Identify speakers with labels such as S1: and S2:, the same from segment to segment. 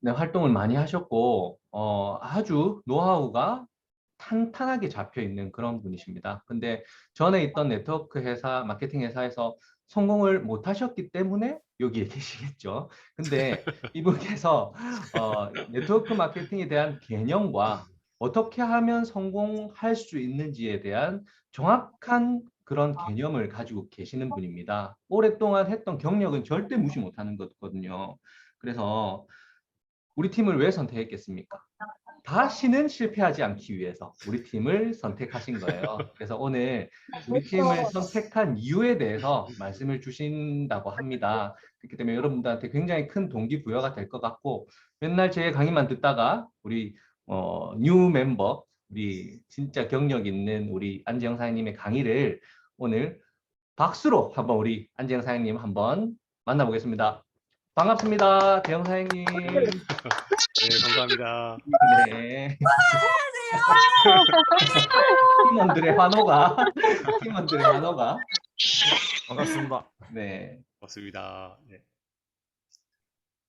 S1: 네, 활동을 많이 하셨고, 아주 노하우가 탄탄하게 잡혀 있는 그런 분이십니다. 근데 전에 있던 네트워크 회사, 마케팅 회사에서 성공을 못 하셨기 때문에 여기에 계시겠죠. 근데 이분께서 네트워크 마케팅에 대한 개념과 어떻게 하면 성공할 수 있는지에 대한 정확한 그런 개념을 가지고 계시는 분입니다. 오랫동안 했던 경력은 절대 무시 못하는 거거든요. 그래서 우리 팀을 왜 선택했겠습니까? 다시는 실패하지 않기 위해서 우리 팀을 선택하신 거예요. 그래서 오늘 우리 팀을 선택한 이유에 대해서 말씀을 주신다고 합니다. 그렇기 때문에 여러분들한테 굉장히 큰 동기부여가 될 것 같고, 맨날 제 강의만 듣다가 우리 뉴 멤버, 우리 진짜 경력 있는 우리 안재영 사장님의 강의를 오늘 박수로 한번 우리 안재영 사장님 한번 만나보겠습니다. 반갑습니다, 대영 사장님.
S2: 네, 감사합니다.
S1: 네. 팀원들의 환호가, 팀원들의 환호가.
S3: 반갑습니다.
S1: 네.
S2: 반갑습니다. 네.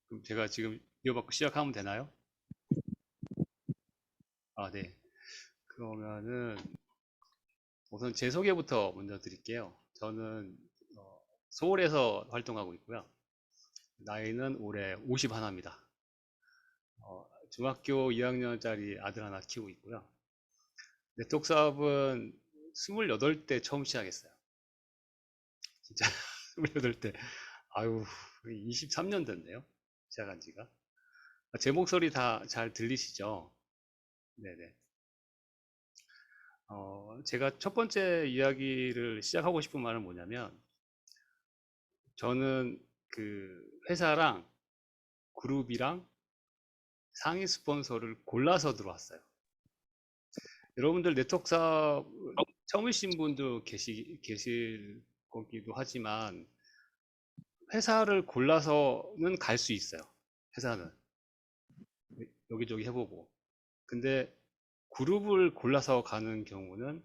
S2: 그럼 제가 지금 이어받고 시작하면 되나요? 아, 네. 그러면은 우선 제 소개부터 먼저 드릴게요. 저는 서울에서 활동하고 있고요. 나이는 올해 51입니다. 중학교 2학년짜리 아들 하나 키우고 있고요. 네트워크 사업은 28때 처음 시작했어요. 진짜 28때. 아유, 23년 됐네요. 시작한 지가. 제 목소리 다 잘 들리시죠? 네네. 제가 첫 번째 이야기를 시작하고 싶은 말은 뭐냐면, 저는 그 회사랑 그룹이랑 상위 스폰서를 골라서 들어왔어요. 여러분들 네트워크 사업 처음이신 분도 계실 거기도 하지만, 회사를 골라서는 갈 수 있어요. 회사는. 여기저기 해보고. 근데 그룹을 골라서 가는 경우는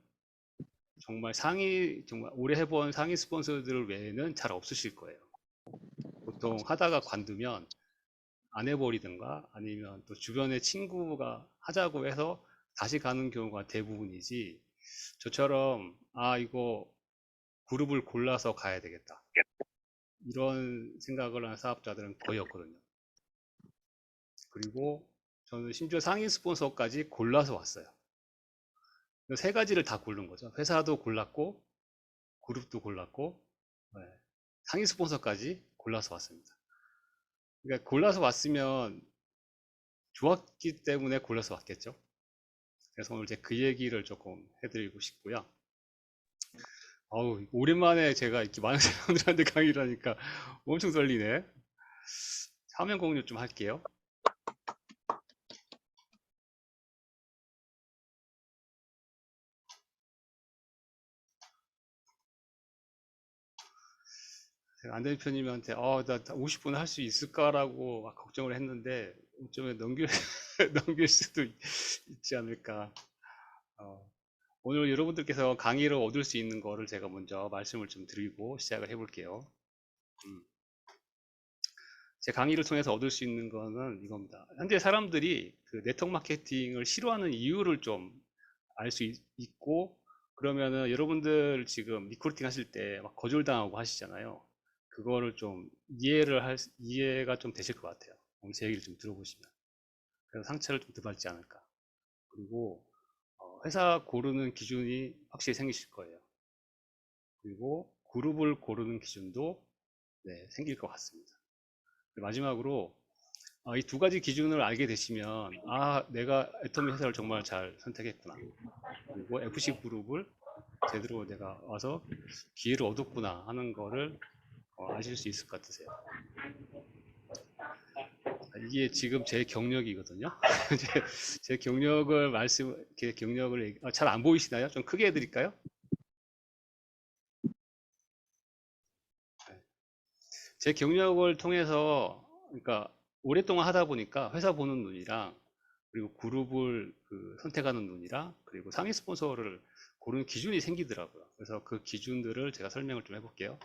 S2: 정말 정말 오래 해본 상위 스폰서들 외에는 잘 없으실 거예요. 보통 하다가 관두면 안 해버리든가 아니면 또 주변에 친구가 하자고 해서 다시 가는 경우가 대부분이지, 저처럼 이거 그룹을 골라서 가야 되겠다 이런 생각을 하는 사업자들은 거의 없거든요. 그리고 저는 심지어 상위 스폰서까지 골라서 왔어요. 세 가지를 다 고른 거죠. 회사도 골랐고 그룹도 골랐고, 네, 상위 스폰서까지 골라서 왔습니다. 그러니까 골라서 왔으면 좋았기 때문에 골라서 왔겠죠. 그래서 오늘 이제 그 얘기를 조금 해드리고 싶고요. 오랜만에 제가 이렇게 많은 사람들한테 강의를 하니까 엄청 떨리네. 화면 공유 좀 할게요. 제가 안 대표님한테 나 50분 할 수 있을까라고 막 걱정을 했는데 좀 넘길 수도 있지 않을까. 오늘 여러분들께서 강의를 얻을 수 있는 거를 제가 먼저 말씀을 좀 드리고 시작을 해볼게요. 제 강의를 통해서 얻을 수 있는 거는 이겁니다. 현재 사람들이 그 네트워크 마케팅을 싫어하는 이유를 좀 알 수 있고, 그러면은 여러분들 지금 리크루팅 하실 때 막 거절당하고 하시잖아요. 그거를 좀 이해가 좀 되실 것 같아요. 오늘 제 얘기를 좀 들어보시면. 그래서 상처를 좀 덜 받지 않을까. 그리고 회사 고르는 기준이 확실히 생기실 거예요. 그리고 그룹을 고르는 기준도 생길 것 같습니다. 마지막으로 이 두 가지 기준을 알게 되시면 내가 애터미 회사를 정말 잘 선택했구나, 그리고 FC 그룹을 제대로 내가 와서 기회를 얻었구나 하는 거를 아실 수 있을 것 같으세요. 이게 지금 제 경력이거든요. 제 경력을 잘 안 보이시나요? 좀 크게 해드릴까요? 제 경력을 통해서, 그러니까 오랫동안 하다 보니까 회사 보는 눈이랑, 그리고 그룹을 선택하는 눈이랑, 그리고 상위 스폰서를 고르는 기준이 생기더라고요. 그래서 그 기준들을 제가 설명을 좀 해볼게요.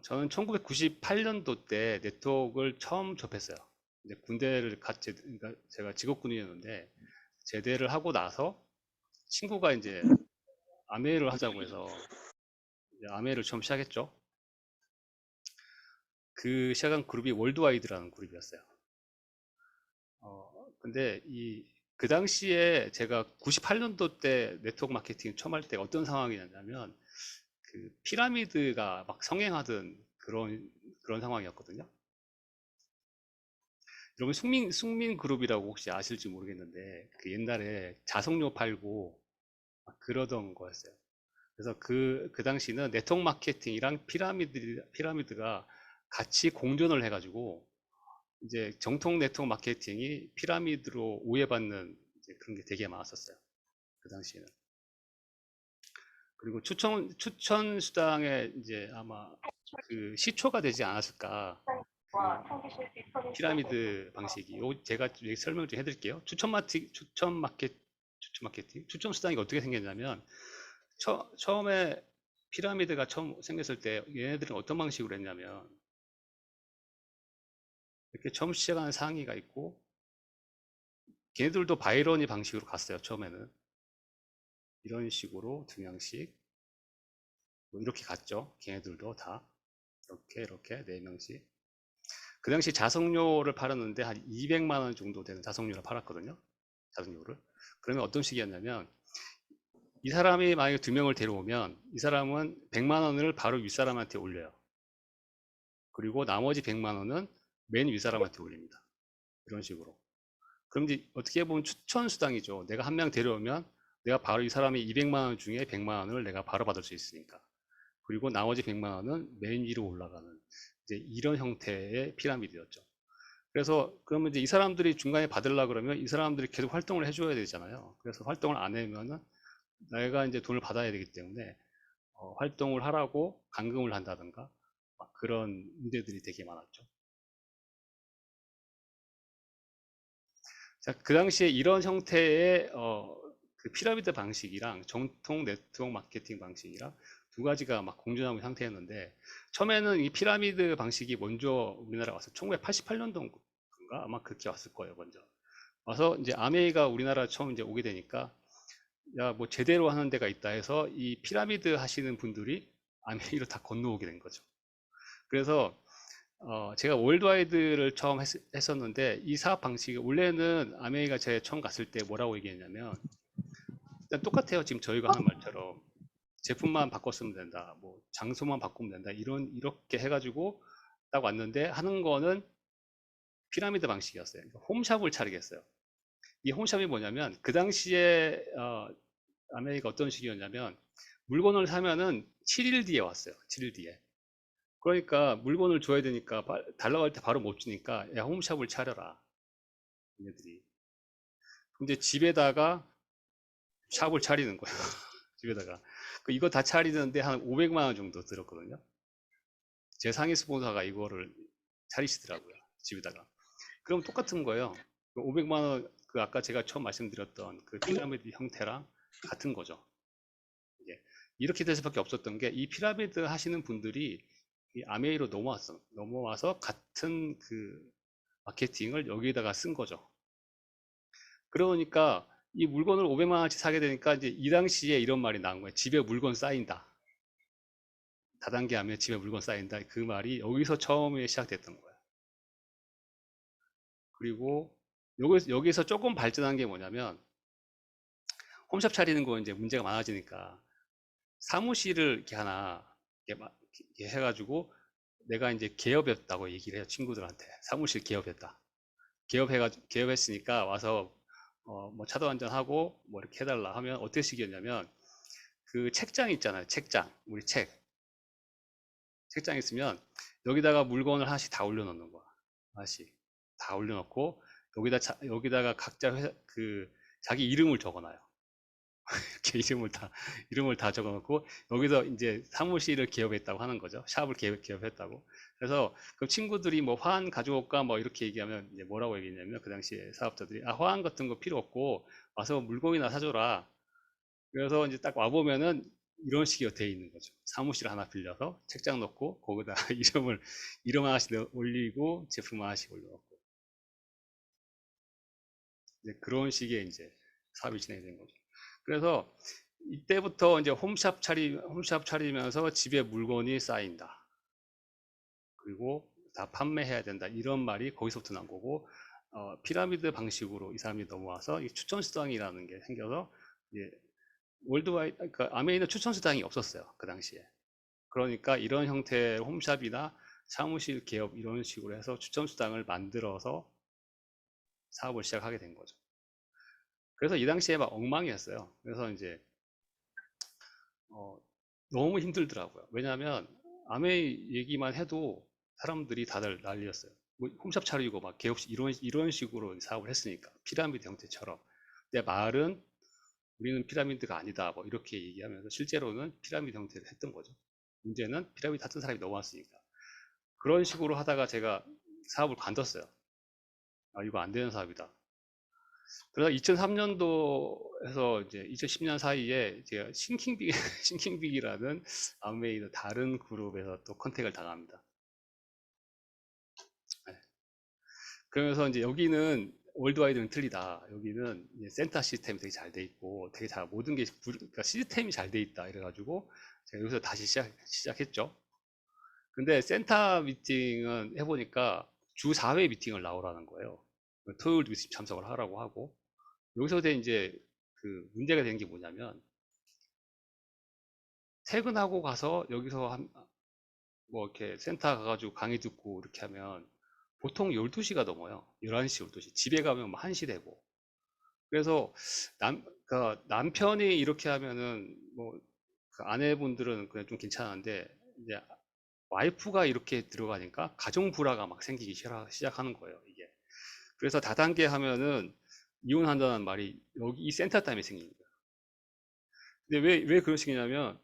S2: 저는 1998년도 때 네트워크를 처음 접했어요. 이제 군대를 그러니까 제가 직업군인이었는데 제대를 하고 나서 친구가 이제 아메이를 하자고 해서 이제 아메이를 처음 시작했죠. 그 시작한 그룹이 월드와이드라는 그룹이었어요. 근데 그 당시에 제가 98년도 때 네트워크 마케팅 처음 할 때 어떤 상황이었냐면 그 피라미드가 막 성행하던 그런 상황이었거든요. 여러분 숙민 그룹이라고 혹시 아실지 모르겠는데 그 옛날에 자석료 팔고 막 그러던 거였어요. 그래서 그 당시는 네트워크 마케팅이랑 피라미드가 같이 공존을 해가지고 이제 정통 네트워크 마케팅이 피라미드로 오해받는 이제 그런 게 되게 많았었어요. 그 당시에는. 그리고 추천 수당에 이제 아마 그 시초가 되지 않았을까. 그 피라미드 방식이. 제가 설명 좀 해드릴게요. 추천 마케팅, 추천 수당이 어떻게 생겼냐면 처음에 피라미드가 처음 생겼을 때 얘네들은 어떤 방식으로 했냐면 이렇게 처음 시작하는 상위가 있고 걔네들도 바이러니 방식으로 갔어요. 처음에는 이런 식으로 2명씩 뭐 이렇게 갔죠. 걔네들도 다 이렇게 4명씩. 그 당시 자석료를 팔았는데 한 200만 원 정도 되는 자석료를 팔았거든요. 자석료를. 그러면 어떤 식이었냐면 이 사람이 만약에 2명을 데려오면 이 사람은 100만 원을 바로 윗사람한테 올려요. 그리고 나머지 100만 원은 맨 윗사람한테 올립니다. 이런 식으로. 그럼 이제 어떻게 보면 추천 수당이죠. 내가 한 명 데려오면 내가 바로 이 사람이 200만 원 중에 100만 원을 내가 바로 받을 수 있으니까. 그리고 나머지 100만 원은 맨 위로 올라가는 이제 이런 형태의 피라미드였죠. 그래서 그러면 이제 이 사람들이 중간에 받으려 그러면 이 사람들이 계속 활동을 해줘야 되잖아요. 그래서 활동을 안 하면은 내가 이제 돈을 받아야 되기 때문에 활동을 하라고 감금을 한다든가 막 그런 문제들이 되게 많았죠. 자, 그 당시에 이런 형태의 그 피라미드 방식이랑 정통 네트워크 마케팅 방식이랑 두 가지가 막 공존하고 있는 상태였는데 처음에는 이 피라미드 방식이 먼저 우리나라에 와서 1988년도인가 아마 그렇게 왔을 거예요. 먼저 와서 이제 아메이가 우리나라 처음 이제 오게 되니까 야 뭐 제대로 하는 데가 있다 해서 이 피라미드 하시는 분들이 아메이로 다 건너오게 된 거죠. 그래서 제가 월드와이드를 처음 했었는데 이 사업 방식이 원래는 아메이가 제가 처음 갔을 때 뭐라고 얘기했냐면 일단 똑같아요. 지금 저희가 하는 말처럼 제품만 바꿨으면 된다. 뭐 장소만 바꾸면 된다. 이렇게 해가지고 딱 왔는데 하는 거는 피라미드 방식이었어요. 그러니까 홈샵을 차리겠어요. 이 홈샵이 뭐냐면 그 당시에 아메리카 어떤 식이었냐면 물건을 사면은 7일 뒤에 왔어요. 7일 뒤에. 그러니까 물건을 줘야 되니까 달라고 할 때 바로 못 주니까 야 홈샵을 차려라. 얘네들이. 근데 집에다가 샵을 차리는 거예요. 집에다가. 이거 다 차리는데 한 500만 원 정도 들었거든요. 제 상위 스폰서가 이거를 차리시더라고요. 집에다가. 그럼 똑같은 거예요. 500만 원, 그 아까 제가 처음 말씀드렸던 그 피라미드 형태랑 같은 거죠. 이렇게 될 수밖에 없었던 게 이 피라미드 하시는 분들이 이 아메이로 넘어와서 같은 그 마케팅을 여기에다가 쓴 거죠. 그러니까 이 물건을 500만 원치 사게 되니까 이제 이 당시에 이런 말이 나온 거예요. 집에 물건 쌓인다. 다단계 하면 집에 물건 쌓인다. 그 말이 여기서 처음에 시작됐던 거예요. 그리고 여기서 조금 발전한 게 뭐냐면 홈샵 차리는 거 이제 문제가 많아지니까 사무실을 이렇게 하나 이렇게 해가지고 내가 이제 개업했다고 얘기를 해요. 친구들한테. 사무실 개업했다. 개업했으니까 와서 뭐 차도 한잔 하고 뭐 이렇게 해달라 하면 어떤 식이었냐면 그 책장 있잖아요. 책장. 우리 책장 있으면 여기다가 물건을 하나씩 다 올려놓는 거야. 하나씩 다 올려놓고 여기다가 각자 그 자기 이름을 적어놔요. 이렇게 이름을 다 적어놓고 여기서 이제 사무실을 개업했다고 하는 거죠. 샵을 개업했다고. 그래서 그 친구들이 뭐 화환 가져올까 뭐 이렇게 얘기하면 이제 뭐라고 얘기했냐면 그 당시에 사업자들이 화환 같은 거 필요 없고 와서 물건이나 사줘라. 그래서 이제 딱 와보면은 이런 식이 돼 있는 거죠. 사무실 하나 빌려서 책장 놓고 거기다 이름 하나씩 올리고 제품 하나씩 올려놓고 이제 그런 식의 이제 사업이 진행된 거죠. 그래서 이때부터 이제 홈샵 차리면서 집에 물건이 쌓인다. 그리고 다 판매해야 된다. 이런 말이 거기서부터 난 거고, 피라미드 방식으로 이 사람이 넘어와서 이 추천 수당이라는 게 생겨서 이제 월드와이드, 그러니까 아메이는 추천 수당이 없었어요. 그 당시에. 그러니까 이런 형태의 홈샵이나 사무실 개업 이런 식으로 해서 추천 수당을 만들어서 사업을 시작하게 된 거죠. 그래서 이 당시에 막 엉망이었어요. 그래서 이제 너무 힘들더라고요. 왜냐하면 아메이 얘기만 해도 사람들이 다들 난리였어요. 뭐 홈샵 차리고 막 개업식 이런 식으로 사업을 했으니까 피라미드 형태처럼. 근데 말은 우리는 피라미드가 아니다 뭐 이렇게 얘기하면서 실제로는 피라미드 형태를 했던 거죠. 문제는 피라미드 했던 사람이 넘어왔으니까. 그런 식으로 하다가 제가 사업을 관뒀어요. 아, 이거 안 되는 사업이다. 그러다 2003년도에서 이제 2010년 사이에 제가 싱킹빅, 싱킹빅이라는 아메이의 다른 그룹에서 또 컨택을 당합니다. 네. 그러면서 이제 여기는 월드와이드는 틀리다. 여기는 이제 센터 시스템이 되게 잘 돼 있고, 되게 잘 모든 게 그러니까 시스템이 잘 돼 있다. 이래가지고 제가 여기서 다시 시작했죠. 근데 센터 미팅은 해보니까 주 4회 미팅을 나오라는 거예요. 토요일도 참석을 하라고 하고, 여기서 이제 그 문제가 되는 게 뭐냐면, 퇴근하고 가서 여기서 뭐 이렇게 센터 가가지고 강의 듣고 이렇게 하면 보통 12시가 넘어요. 11시, 12시. 집에 가면 뭐 1시 되고. 그래서 그러니까 남편이 이렇게 하면은 뭐 그 아내분들은 그냥 좀 괜찮은데 이제 와이프가 이렇게 들어가니까 가정 불화가 막 생기기 시작하는 거예요, 이게. 그래서 다단계 하면은 이혼한다는 말이 여기 이 센터 때문에 생깁니다. 근데 왜 그런 식이냐면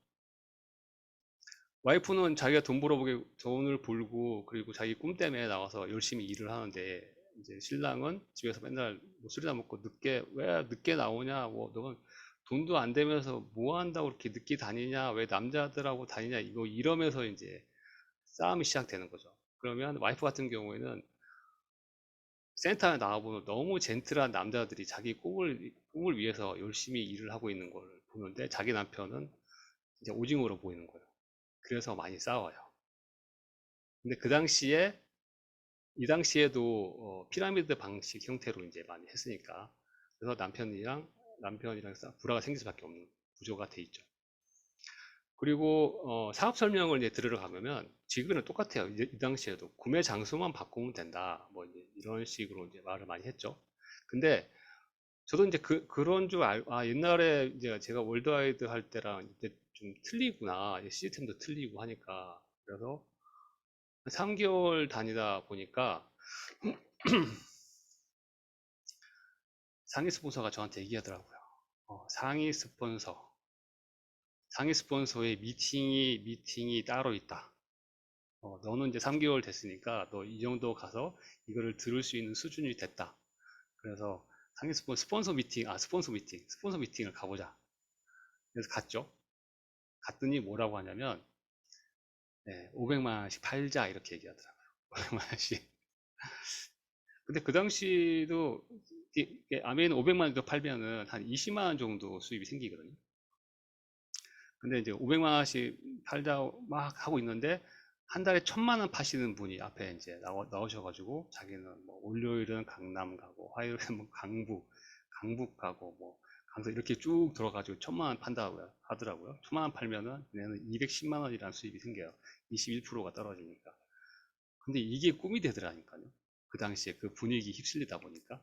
S2: 와이프는 자기가 돈을 벌고 그리고 자기 꿈 때문에 나와서 열심히 일을 하는데 이제 신랑은 집에서 맨날 뭐 술이나 먹고 왜 늦게 나오냐, 뭐 너는 돈도 안 되면서 뭐 한다고 이렇게 늦게 다니냐, 왜 남자들하고 다니냐, 이러면서 이제 싸움이 시작되는 거죠. 그러면 와이프 같은 경우에는 센터에 나와보면 너무 젠틀한 남자들이 자기 꿈을 위해서 열심히 일을 하고 있는 걸 보는데 자기 남편은 이제 오징어로 보이는 거예요. 그래서 많이 싸워요. 근데 이 당시에도 피라미드 방식 형태로 이제 많이 했으니까 그래서 남편이랑 불화가 생길 수밖에 없는 구조가 돼 있죠. 그리고 사업 설명을 이제 들으러 가면 지금이랑 똑같아요. 이제 이 당시에도 구매 장소만 바꾸면 된다. 뭐 이제 이런 식으로 이제 말을 많이 했죠. 근데 저도 이제 그런 줄 옛날에 이제 제가 월드와이드 할 때랑 이제 좀 틀리구나. 이제 시스템도 틀리고 하니까. 그래서 3개월 다니다 보니까 상위 스폰서가 저한테 얘기하더라고요. 상위 스폰서의 미팅이 따로 있다. 너는 이제 3개월 됐으니까 너 이 정도 가서 이거를 들을 수 있는 수준이 됐다. 그래서 상위 스폰서 미팅을 가보자. 그래서 갔죠. 갔더니 뭐라고 하냐면, 네, 500만 원씩 팔자 이렇게 얘기하더라고요. 500만 원씩. 근데 그 당시도 아메이는 500만 원도 팔면은 한 20만 원 정도 수입이 생기거든요. 근데 이제 500만 원씩 팔자고 막 하고 있는데 한 달에 1000만 원 파시는 분이 앞에 이제 나오셔가지고 자기는 뭐 월요일은 강남 가고 화요일은 뭐 강북 가고 뭐 강서 이렇게 쭉 들어가지고 1000만 원 판다고 하더라고요. 1000만 원 팔면은 얘는 210만 원이라는 수입이 생겨요. 21%가 떨어지니까. 근데 이게 꿈이 되더라니까요. 그 당시에 그 분위기 휩쓸리다 보니까.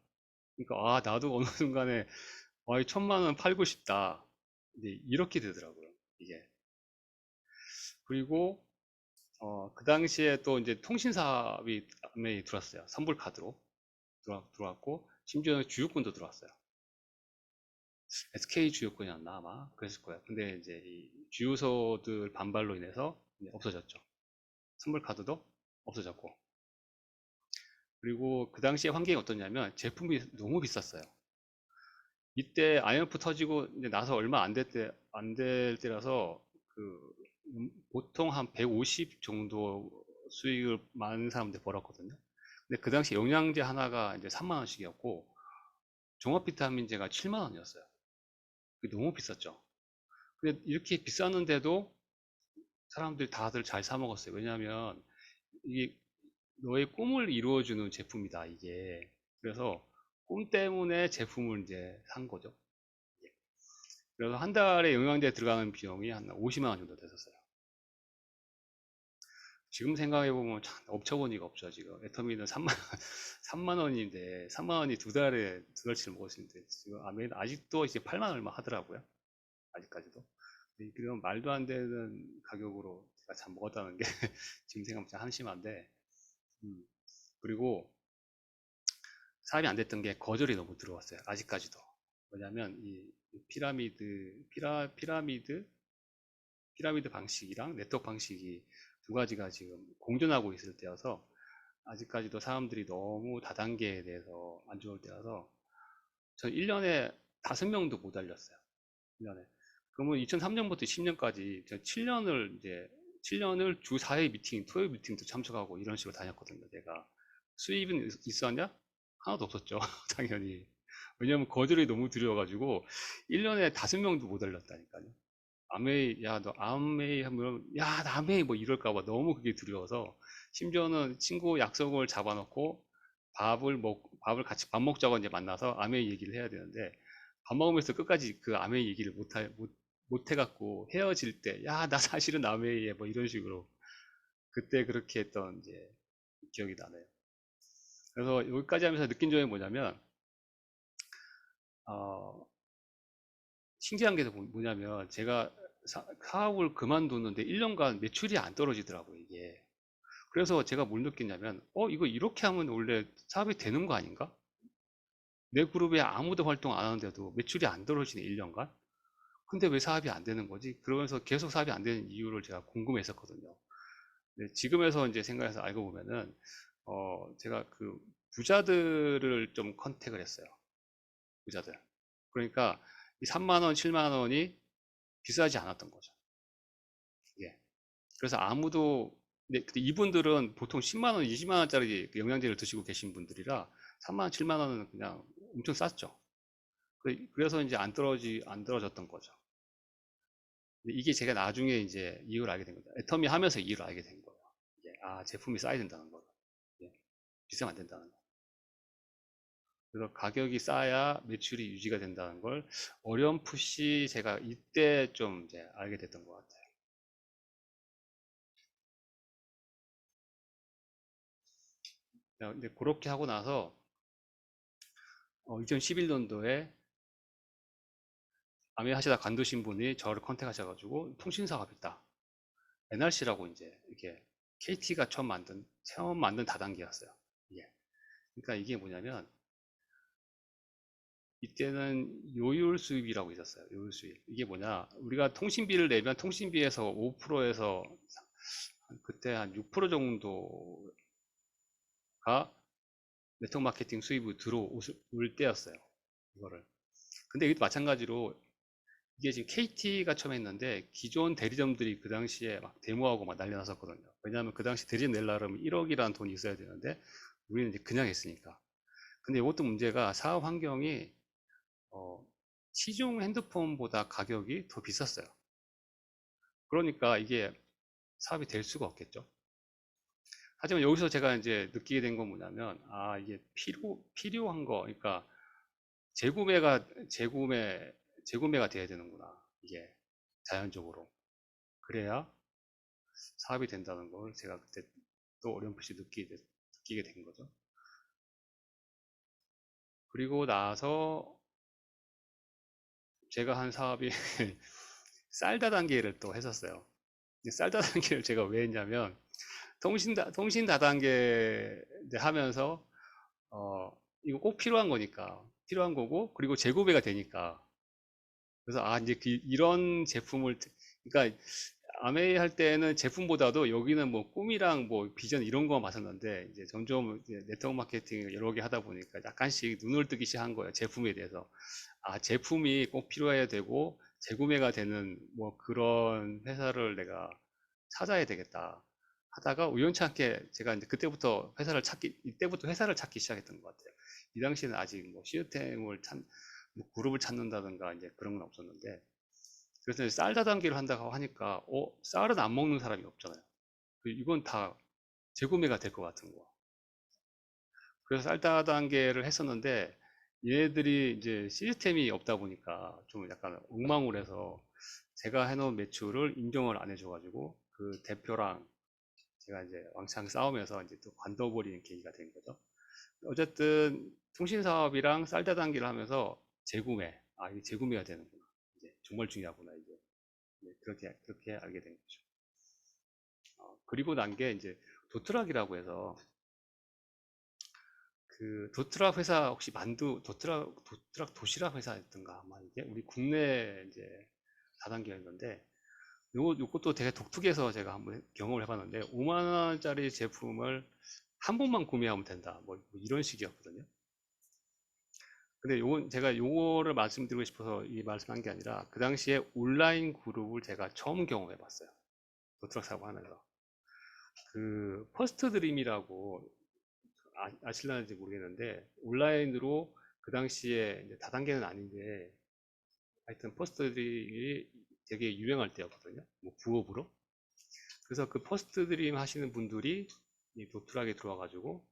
S2: 그러니까 나도 어느 순간에 이 1000만 원 팔고 싶다. 이제 이렇게 되더라고요. 이게. 그리고 그 당시에 또 이제 통신사업이 들어왔어요. 선불카드로 들어왔고 심지어는 주유권도 들어왔어요. SK 주유권이었나 아마 그랬을 거예요. 근데 이제 이 주유소들 반발로 인해서 이제 없어졌죠. 선불카드도 없어졌고. 그리고 그 당시에 환경이 어떠냐면 제품이 너무 비쌌어요. 이때 IMF 터지고 이제 나서 얼마 안 될 때라서 보통 한 150 정도 수익을 많은 사람들 벌었거든요. 근데 그 당시 영양제 하나가 이제 3만 원씩이었고 종합 비타민제가 7만 원이었어요. 그게 너무 비쌌죠. 근데 이렇게 비쌌는데도 사람들이 다들 잘 사 먹었어요. 왜냐하면 이게 너의 꿈을 이루어주는 제품이다, 이게. 그래서 꿈 때문에 제품을 이제 산 거죠. 그래서 한 달에 영양제 들어가는 비용이 한 50만 원 정도 됐었어요. 지금 생각해보면 참 업처구니가 없죠, 지금. 애터미는 3만 원인데, 3만 원이 두 달치를 먹었는데, 지금 아메는 아직도 이제 8만 얼마 하더라고요. 아직까지도. 그런 말도 안 되는 가격으로 제가 참 먹었다는 게 지금 생각하면 참 한심한데, 음, 그리고 사업이 안 됐던 게 거절이 너무 들어왔어요. 아직까지도. 뭐냐면 이 피라미드 방식이랑 네트워크 방식이 두 가지가 지금 공존하고 있을 때여서 아직까지도 사람들이 너무 다단계에 대해서 안 좋을 때여서 저 1년에 5명도 못 알렸어요. 1년에. 그러면 2003년부터 10년까지 7년을 주 4회 미팅, 토요일 미팅도 참석하고 이런 식으로 다녔거든요. 내가 수입은 있었냐? 하나도 없었죠. 당연히. 왜냐면 거절이 너무 두려워가지고 1년에 5명도 못 알렸다니까요. 아메이, 야, 너 아메이 하면, 야, 나 아메이 뭐 이럴까봐 너무 그게 두려워서 심지어는 친구 약속을 잡아놓고 밥을 같이 밥 먹자고 이제 만나서 아메이 얘기를 해야 되는데 밥 먹으면서 끝까지 그 아메이 얘기를 못 해갖고 헤어질 때, 야, 나 사실은 아메이에 뭐 이런 식으로 그때 그렇게 했던 이제 기억이 나네요. 그래서 여기까지 하면서 느낀 점이 뭐냐면, 어, 신기한 게 뭐냐면 제가 사업을 그만뒀는데 1년간 매출이 안 떨어지더라고요, 이게. 그래서 제가 뭘 느꼈냐면, 이거 이렇게 하면 원래 사업이 되는 거 아닌가? 내 그룹에 아무도 활동 안 하는데도 매출이 안 떨어지네, 1년간? 근데 왜 사업이 안 되는 거지? 그러면서 계속 사업이 안 되는 이유를 제가 궁금했었거든요. 지금에서 이제 생각해서 알고 보면은, 제가 그 부자들을 좀 컨택을 했어요. 부자들. 그러니까 이 3만 원, 7만 원이 비싸지 않았던 거죠. 예. 그래서 아무도 근데 이분들은 보통 10만 원, 20만 원짜리 영양제를 드시고 계신 분들이라 3만 원, 7만 원은 그냥 엄청 쌌죠. 그래서 이제 안 떨어졌던 거죠. 이게 제가 나중에 이제 이유를 알게 된 거죠. 애터미 하면서 이유를 알게 된 거예요. 제품이 싸야 된다는 거. 예, 비싸면 안 된다는 거. 그래서 가격이 싸야 매출이 유지가 된다는 걸 어렴풋이 제가 이때 좀 이제 알게 됐던 것 같아요. 근데 그렇게 하고 나서 2011년도에 아메 하시다 관두신 분이 저를 컨택하셔가지고 통신 사업 있다. NRC라고 이제 이게 KT가 처음 만든 다단계였어요. 이게. 그러니까 이게 뭐냐면 이때는 요율 수입이라고 있었어요. 요율 수입. 이게 뭐냐? 우리가 통신비를 내면 통신비에서 5%에서 그때 한 6% 정도가 네트워크 마케팅 수입이 들어올 때였어요. 이거를. 근데 이것도 마찬가지로 이게 지금 KT가 처음 했는데 기존 대리점들이 그 당시에 막 데모하고 막 난리 났었거든요. 왜냐하면 그 당시 대리점 내려면 1억이라는 돈이 있어야 되는데 우리는 이제 그냥 했으니까. 근데 이것도 문제가 사업 환경이 시중 핸드폰보다 가격이 더 비쌌어요. 그러니까 이게 사업이 될 수가 없겠죠. 하지만 여기서 제가 이제 느끼게 된 건 뭐냐면, 이게 필요한 거, 그러니까 재구매가 돼야 되는구나. 이게 자연적으로. 그래야 사업이 된다는 걸 제가 그때 또 어렴풋이 느끼게 된 거죠. 그리고 나서 제가 한 사업이 쌀 다단계를 또 했었어요. 쌀 다단계를 제가 왜 했냐면, 통신 다단계 하면서 이거 꼭 필요한 거니까 필요한 거고 그리고 재구매가 되니까 그래서 이제 이런 제품을 그러니까 아메이 할 때는 제품보다도 여기는 뭐 꿈이랑 뭐 비전 이런 거 맞았는데 이제 점점 이제 네트워크 마케팅 여러 개 하다 보니까 약간씩 눈을 뜨기 시작한 거예요. 제품에 대해서. 제품이 꼭 필요해야 되고 재구매가 되는 뭐 그런 회사를 내가 찾아야 되겠다. 하다가 우연찮게 제가 이제 그때부터 이때부터 회사를 찾기 시작했던 것 같아요. 이 당시에는 아직 뭐 시스템을 뭐 그룹을 찾는다든가 이제 그런 건 없었는데, 그래서 이제 쌀 다단계를 한다고 하니까, 쌀은 안 먹는 사람이 없잖아요. 이건 다 재구매가 될 것 같은 거. 그래서 쌀 다단계를 했었는데, 얘네들이 이제 시스템이 없다 보니까 좀 약간 엉망으로 해서 제가 해놓은 매출을 인정을 안 해줘가지고 그 대표랑 제가 이제 왕창 싸우면서 이제 또 관둬버리는 계기가 된 거죠. 어쨌든 통신 사업이랑 쌀 다단계를 하면서 이게 재구매가 되는구나. 이제 정말 중요하구나 이제. 네, 그렇게 알게 된 거죠. 그리고 난 게 이제 도트락이라고 해서 그 도트락 회사 혹시 도트락 도시락 회사였던가 아마 이게 우리 국내 이제 다단계였는데, 요것도 되게 독특해서 제가 한번 경험을 해봤는데 5만 원짜리 제품을 한 번만 구매하면 된다 뭐 이런 식이었거든요. 근데 제가 요거를 말씀드리고 싶어서 이 말씀한 게 아니라 그 당시에 온라인 그룹을 제가 처음 경험해 봤어요. 도트락 사고 하면서 그 퍼스트 드림이라고 아실라는지 모르겠는데, 온라인으로 그 당시에 이제 다단계는 아닌데 하여튼 퍼스트 드림이 되게 유명할 때였거든요. 뭐 부업으로. 그래서 그 퍼스트 드림 하시는 분들이 이 도트락에 들어와가지고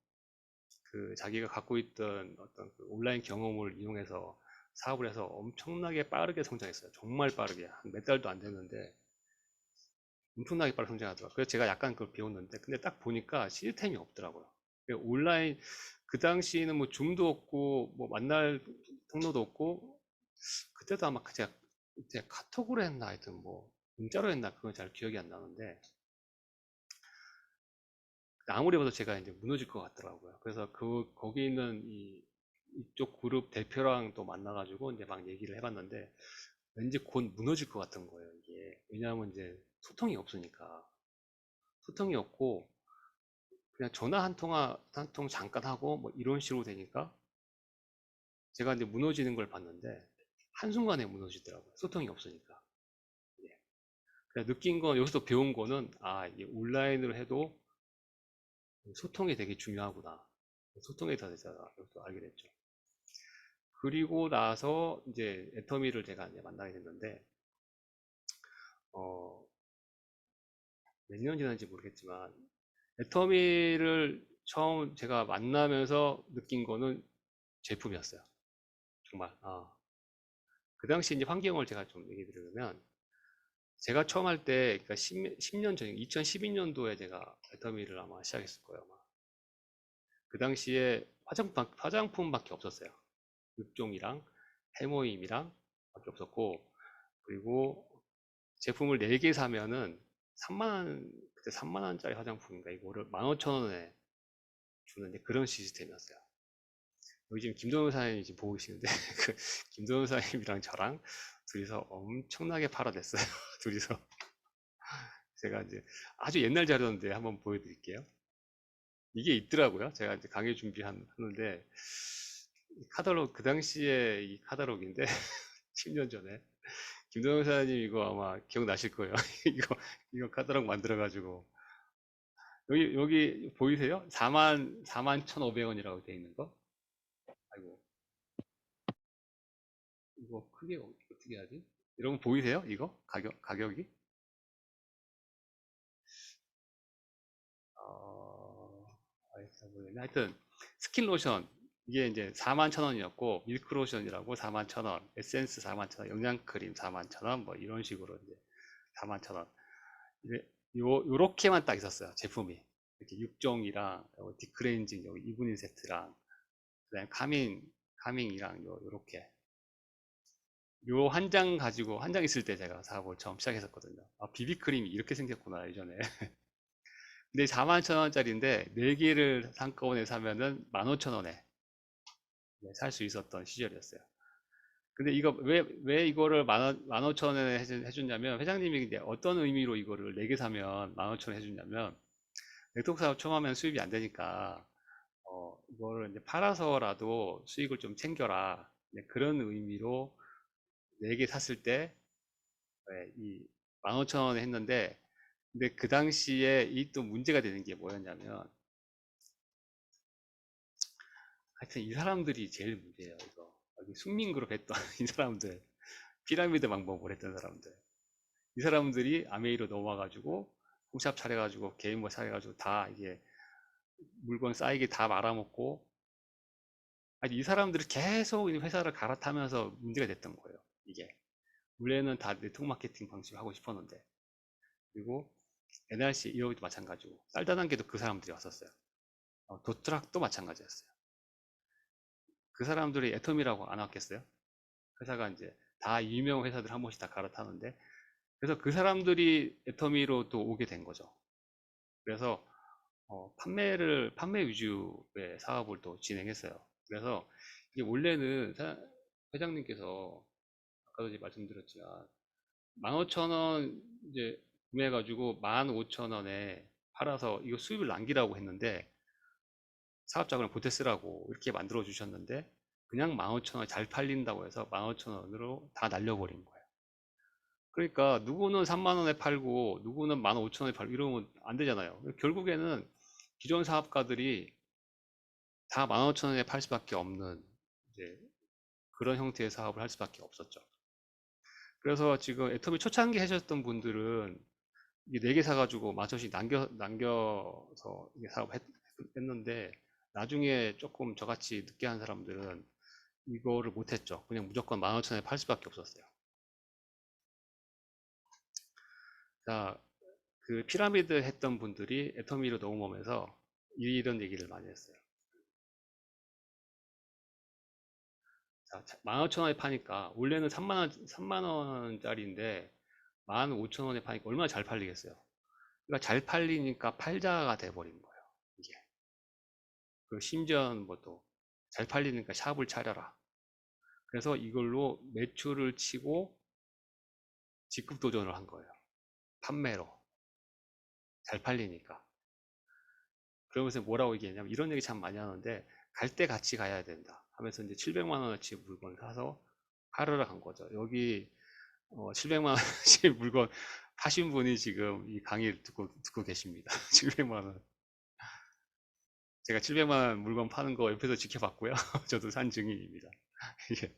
S2: 그 자기가 갖고 있던 어떤 그 온라인 경험을 이용해서 사업을 해서 엄청나게 빠르게 성장했어요. 정말 빠르게. 한 몇 달도 안 됐는데 엄청나게 빠르게 성장하더라고요. 그래서 제가 약간 그걸 배웠는데, 근데 딱 보니까 시스템이 없더라고요. 온라인, 그 당시에는 뭐 줌도 없고 뭐 만날 통로도 없고, 그때도 아마 제가 카톡으로 했나 하여튼 뭐 문자로 했나 그건 잘 기억이 안 나는데, 아무리 봐도 제가 이제 무너질 것 같더라고요. 그래서 거기 있는 이쪽 그룹 대표랑 또 만나가지고 이제 막 얘기를 해봤는데, 왠지 곧 무너질 것 같은 거예요, 이게. 왜냐하면 이제 소통이 없으니까. 소통이 없고, 그냥 전화 한 통 잠깐 하고 뭐 이런 식으로 되니까 제가 이제 무너지는 걸 봤는데, 한순간에 무너지더라고요. 소통이 없으니까. 예. 그냥 느낀 건, 여기서 배운 거는, 이게 온라인으로 해도 소통이 되게 중요하구나. 소통에 대해서 여기서 알게 됐죠. 그리고 나서 이제 애터미를 제가 이제 만나게 됐는데, 어, 몇 년 지났는지 모르겠지만, 애터미를 처음 제가 만나면서 느낀 거는 제품이었어요. 정말. 그 당시 이제 환경을 제가 좀 얘기 드리면, 제가 처음 할 때, 그러니까 10년 전, 2012년도에 제가 애터미를 아마 시작했을 거예요. 아마. 그 당시에 화장품밖에 없었어요. 육종이랑 해모임이랑 밖에 없었고, 그리고 제품을 4개 사면은 3만원, 그때 3만원짜리 화장품인가 이거를 15,000원에 주는 이제 그런 시스템이었어요. 여기 지금 김동현 사장님이 지금 보고 계시는데, 그 김동현 사장님이랑 저랑 둘이서 엄청나게 팔아냈어요. 둘이서. 제가 이제 아주 옛날 자료인데 한번 보여드릴게요. 이게 있더라고요. 제가 이제 강의 준비하는데, 그 당시에 이 카탈로그인데, 10년 전에. 김동현 사장님 이거 아마 기억나실 거예요. 이거 카talog 만들어가지고. 여기 보이세요? 41,500원이라고 되어 있는 거? 아이고, 이거 크게 어떻게 하지? 여러분 보이세요? 이거? 가격이? 잘 모르겠네. 하여튼, 스킨 로션. 이게 이제 41,000원이었고, 밀크 로션이라고 41,000원, 에센스 41,000원, 영양크림 41,000원, 뭐 이런 식으로 이제 41,000원. 요렇게만 딱 있었어요. 제품이. 이렇게 육종이랑, 디크레인징, 여기 2분인 세트랑, 그 다음에 카밍이랑 요렇게. 요 한 장 가지고, 한 장 있을 때 제가 사업을 처음 시작했었거든요. 비비크림이 이렇게 생겼구나, 예전에. 근데 41,000원짜리인데, 4개를 한꺼번에 사면은 15,000원에 살 수 있었던 시절이었어요. 근데 왜 이거를 15,000원에 해줬냐면, 회장님이 이제 어떤 의미로 이거를 4개 사면 15,000원 해주냐면, 넥트워크 사업 처음 하면 수입이 안 되니까, 이거를 이제 팔아서라도 수익을 좀 챙겨라. 그런 의미로 4개 샀을 때, 이 15,000원에 했는데, 근데 그 당시에 이 또 문제가 되는 게 뭐였냐면, 하여튼 이 사람들이 제일 문제예요, 이거. 여기 숙민그룹 했던 이 사람들, 피라미드 방법을 했던 사람들. 이 사람들이 아메이로 넘어와가지고, 홈샵 차려가지고, 개인모 차려가지고, 다 이게 물건 쌓이게 다 말아먹고, 아니, 이 사람들이 계속 이 회사를 갈아타면서 문제가 됐던 거예요, 이게. 원래는 다 네트워크 마케팅 방식을 하고 싶었는데. 그리고 NRC 1호도 마찬가지고, 쌀다단계도 그 사람들이 왔었어요. 도트락도 마찬가지였어요. 그 사람들이 애텀이라고 안 왔겠어요? 회사가 이제 다 유명 회사들 한 번씩 다 갈아타는데, 그래서 그 사람들이 애터미로 또 오게 된 거죠. 그래서 판매 위주의 사업을 또 진행했어요. 그래서 이게 원래는 회장님께서 아까도 이제 말씀드렸지만 15,000원 이제 구매해가지고 15,000원에 팔아서 이거 수입을 남기라고 했는데 사업 자금을 보태 쓰라고 이렇게 만들어 주셨는데 그냥 15,000원 잘 팔린다고 해서 15,000원으로 다 날려버린 거예요. 그러니까 누구는 3만 원에 팔고 누구는 15,000원에 팔고 이러면 안 되잖아요. 결국에는 기존 사업가들이 다 15,000원에 팔 수밖에 없는 이제 그런 형태의 사업을 할 수밖에 없었죠. 그래서 지금 애터미 초창기 하셨던 분들은 이게 4개 사가지고 10,000원씩 남겨서 이게 했는데 나중에 조금 저같이 늦게 한 사람들은 이거를 못했죠. 그냥 무조건 15,000원에 팔 수밖에 없었어요. 자, 그 피라미드 했던 분들이 애터미로 넘어오면서 이런 얘기를 많이 했어요. 자, 15,000원에 파니까 원래는 3만 원짜리인데 15,000원에 파니까 얼마나 잘 팔리겠어요. 그러니까 잘 팔리니까 팔자가 돼버린 거예요. 이게. 그 심지어 뭐또 잘 팔리니까 샵을 차려라. 그래서 이걸로 매출을 치고 직급 도전을 한 거예요. 판매로. 잘 팔리니까. 그러면서 뭐라고 얘기했냐면 이런 얘기 참 많이 하는데 갈 때 같이 가야 된다 하면서 이제 700만 원어치 물건을 사서 팔으러 간 거죠. 여기 700만 원어치 물건 파신 분이 지금 이 강의를 듣고 계십니다. 700만 원. 제가 700만 원 물건 파는 거 옆에서 지켜봤고요. 저도 산 증인입니다. 이게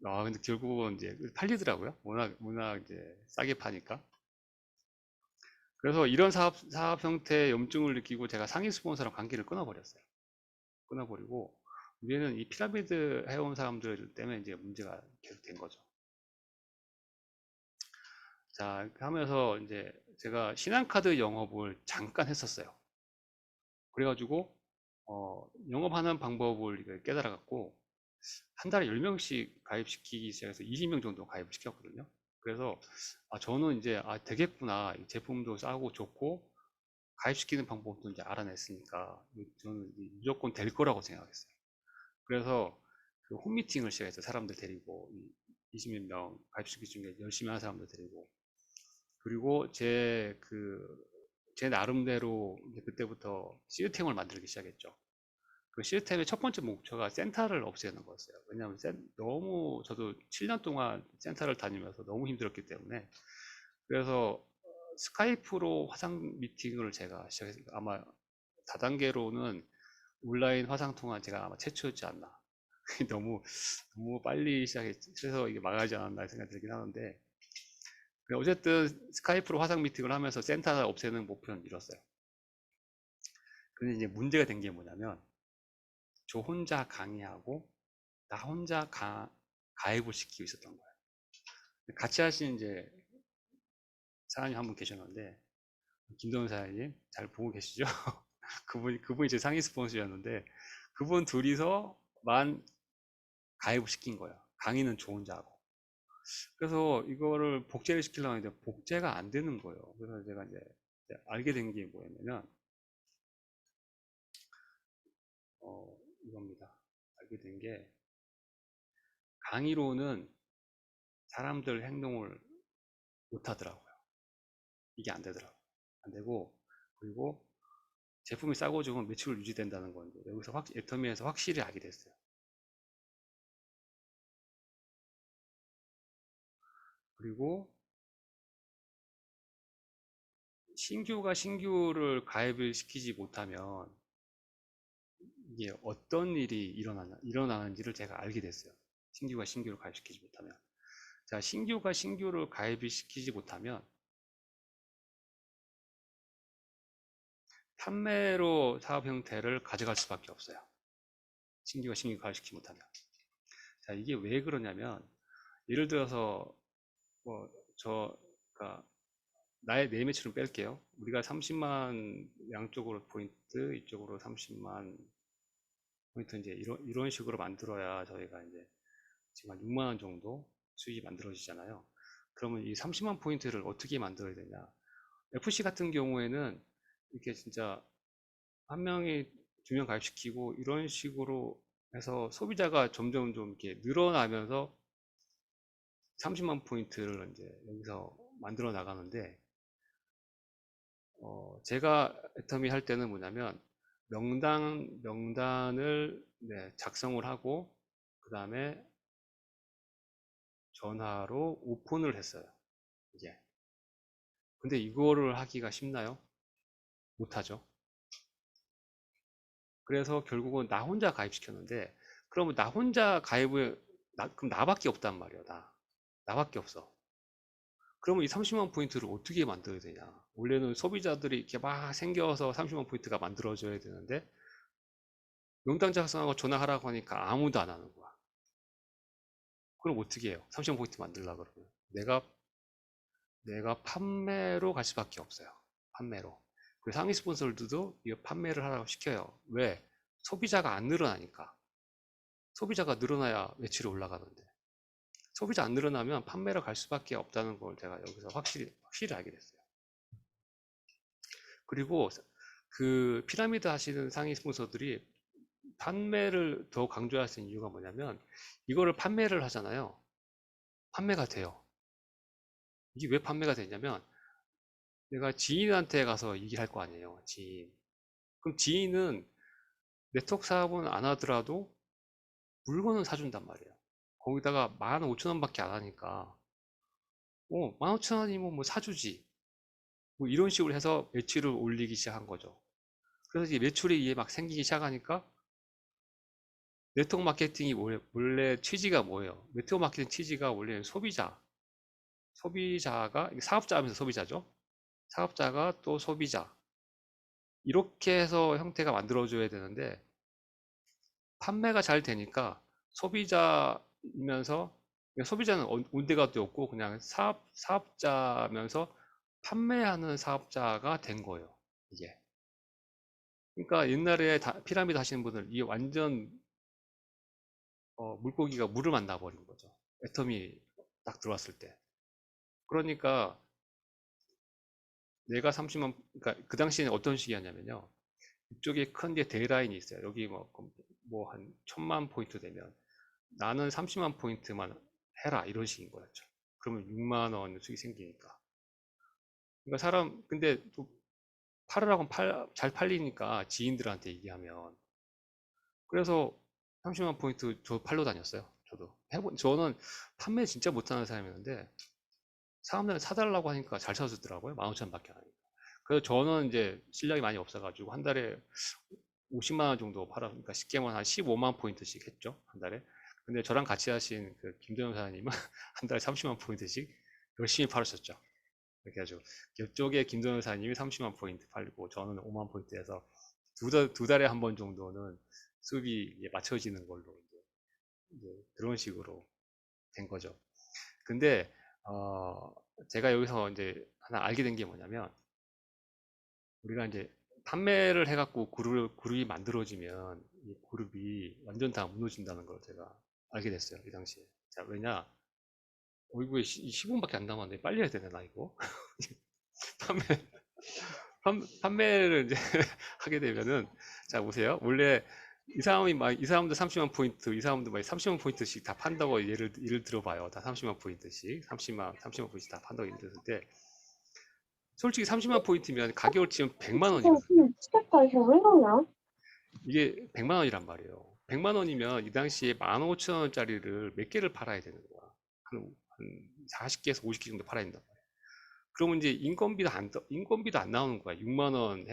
S2: 근데 결국은 이제 팔리더라고요. 워낙 이제 싸게 파니까. 그래서 이런 사업 형태의 염증을 느끼고 제가 상위 스폰서랑 관계를 끊어버렸어요. 끊어버리고 우리는 이 피라미드 해온 사람들 때문에 이제 문제가 계속 된 거죠. 자, 이렇게 하면서 이제 제가 신한카드 영업을 잠깐 했었어요. 그래가지고 영업하는 방법을 깨달아갖고 한 달에 10명씩 가입시키기 시작해서 20명 정도 가입을 시켰거든요. 그래서 저는 이제 되겠구나. 이 제품도 싸고 좋고 가입시키는 방법도 이제 알아냈으니까 저는 무조건 될 거라고 생각했어요. 그래서 그 홈미팅을 시작했어요. 사람들 데리고 20몇 명 가입시키기 중에 열심히 하는 사람들 데리고 그리고 제 나름대로 이제 그때부터 시스템을 만들기 시작했죠. 그 시스템의 첫 번째 목표가 센터를 없애는 거였어요. 왜냐하면 너무 저도 7년 동안 센터를 다니면서 너무 힘들었기 때문에 그래서 스카이프로 화상 미팅을 제가 시작했어요. 아마 다단계로는 온라인 화상 통화 제가 아마 최초였지 않나. 너무 빨리 시작해서 이게 망하지 않았나 생각이 들긴 하는데 어쨌든 스카이프로 화상 미팅을 하면서 센터 없애는 목표는 이뤘어요. 근데 이제 문제가 된 게 뭐냐면 저 혼자 강의하고 나 혼자 가입을 시키고 있었던 거예요. 같이 하신 이제 사장님 한 분 계셨는데 김동현 사장님 잘 보고 계시죠? 그분이 제 상위 스폰서였는데 그분 둘이서만 가입을 시킨 거예요. 강의는 저 혼자 하고. 그래서 이거를 복제를 시키려고 하는데 복제가 안 되는 거예요. 그래서 제가 이제 알게 된 게 뭐였냐면 이겁니다. 알게 된 게 강의로는 사람들 행동을 못 하더라고요. 이게 안 되더라고요. 안 되고 그리고 제품이 싸고 좋으면 매출 유지된다는 건데 여기서 애터미에서 확실히 알게 됐어요. 그리고 신규가 신규를 가입을 시키지 못하면 이게 어떤 일이 일어나는지를 제가 알게 됐어요. 신규가 신규를 가입시키지 못하면. 자, 신규가 신규를 가입을 시키지 못하면 판매로 사업 형태를 가져갈 수밖에 없어요. 신규가 신규 가입시키지 못하면. 자, 이게 왜 그러냐면, 예를 들어서, 그러니까 나의 내 매출은 뺄게요. 우리가 30만 양쪽으로 포인트, 이쪽으로 30만 포인트 이제 이런 식으로 만들어야 저희가 이제 지금 한 6만 원 정도 수익이 만들어지잖아요. 그러면 이 30만 포인트를 어떻게 만들어야 되냐? FC 같은 경우에는 이렇게 진짜 한 명이 2명 가입시키고 이런 식으로 해서 소비자가 점점 좀 이렇게 늘어나면서 30만 포인트를 이제 여기서 만들어 나가는데, 제가 애터미 할 때는 뭐냐면 명단을 작성을 하고 그 다음에 전화로 오픈을 했어요. 이게. 근데 이거를 하기가 쉽나요? 못하죠. 그래서 결국은 나 혼자 가입시켰는데, 그러면 나 혼자 가입을 그럼 나밖에 없단 말이야. 나밖에 없어. 그러면 이 30만 포인트를 어떻게 만들어야 되냐? 원래는 소비자들이 이렇게 막 생겨서 30만 포인트가 만들어져야 되는데, 명단 작성하고 전화하라고 하니까 아무도 안 하는 거야. 그럼 어떻게 해요? 30만 포인트 만들려고 그러면 내가 판매로 갈 수밖에 없어요. 판매로. 그 상위 스폰서들도 이 판매를 하라고 시켜요. 왜? 소비자가 안 늘어나니까. 소비자가 늘어나야 매출이 올라가는데, 소비자 안 늘어나면 판매로 갈 수밖에 없다는 걸 제가 여기서 확실히 알게 됐어요. 그리고 그 피라미드 하시는 상위 스폰서들이 판매를 더 강조하시는 이유가 뭐냐면, 이거를 판매를 하잖아요. 판매가 돼요. 이게 왜 판매가 되냐면, 내가 지인한테 가서 얘기할 거 아니에요. 지인. 그럼 지인은 네트워크 사업은 안 하더라도 물건은 사준단 말이에요. 거기다가 15,000원 밖에 안 하니까 15,000원이면 뭐 사주지, 뭐 이런 식으로 해서 매출을 올리기 시작한 거죠. 그래서 이제 매출이 이게 막 생기기 시작하니까, 네트워크 마케팅이 원래 취지가 뭐예요? 네트워크 마케팅 취지가 원래 소비자가 사업자 하면서 소비자죠. 사업자가 또 소비자, 이렇게 해서 형태가 만들어져야 되는데, 판매가 잘 되니까 소비자이면서, 소비자는 온데가도 없고 그냥 사업자면서 판매하는 사업자가 된 거예요, 이게. 그러니까 옛날에 피라미드 하시는 분들 이게 완전 물고기가 물을 만나 버린 거죠. 애텀이 딱 들어왔을 때. 그러니까 내가 30만, 그러니까 그 당시에는 어떤 식이었냐면요. 이쪽에 큰 게 데이라인이 있어요. 여기 뭐 한 1,000만 포인트 되면 나는 30만 포인트만 해라, 이런 식인 거였죠. 그러면 6만 원 수익이 생기니까. 그러니까 근데 또 팔으라고 잘 팔리니까 지인들한테 얘기하면. 그래서 30만 포인트 저 팔러 다녔어요. 저는 판매 진짜 못하는 사람이었는데, 사람들 사달라고 하니까 잘 사주더라고요. 15,000원밖에 안 하니까. 그래서 저는 이제 실력이 많이 없어가지고 한 달에 50만 원 정도 팔았으니까 쉽게 말하면 한 15만 포인트씩 했죠, 한 달에. 근데 저랑 같이 하신 그 김도영 사장님은 한 달에 30만 포인트씩 열심히 팔으셨죠. 이렇게 해가지고 이쪽에 김도영 사장님이 30만 포인트 팔고 저는 5만 포인트 해서 두 달에 한 번 정도는 수입이 맞춰지는 걸로 이제 그런 식으로 된 거죠. 근데 제가 여기서 이제 하나 알게 된 게 뭐냐면, 우리가 이제 판매를 해갖고 그룹이 만들어지면 이 그룹이 완전 다 무너진다는 걸 제가 알게 됐어요, 이 당시에. 자, 왜냐, 이거 10분밖에 안 남았는데 빨리 해야 되나 이거? 판매 판매를 이제 하게 되면은, 자 보세요. 원래 이 사람도 30만 포인트, 이 사람도 막 30만 포인트씩 다 판다고 예를 들어봐요. 다 30만 포인트씩, 30만 포인트씩 다 판다고 예를 들었을 때, 솔직히 30만 포인트면 가격을 치면 100만 원이거든요. 이게 100만 원이란 말이에요. 100만 원이면 이 당시에 15,000원짜리를 몇 개를 팔아야 되는 거야. 한 40개에서 50개 정도 팔아야 된다. 그러면 이제 인건비도 안 나오는 거야. 6만 원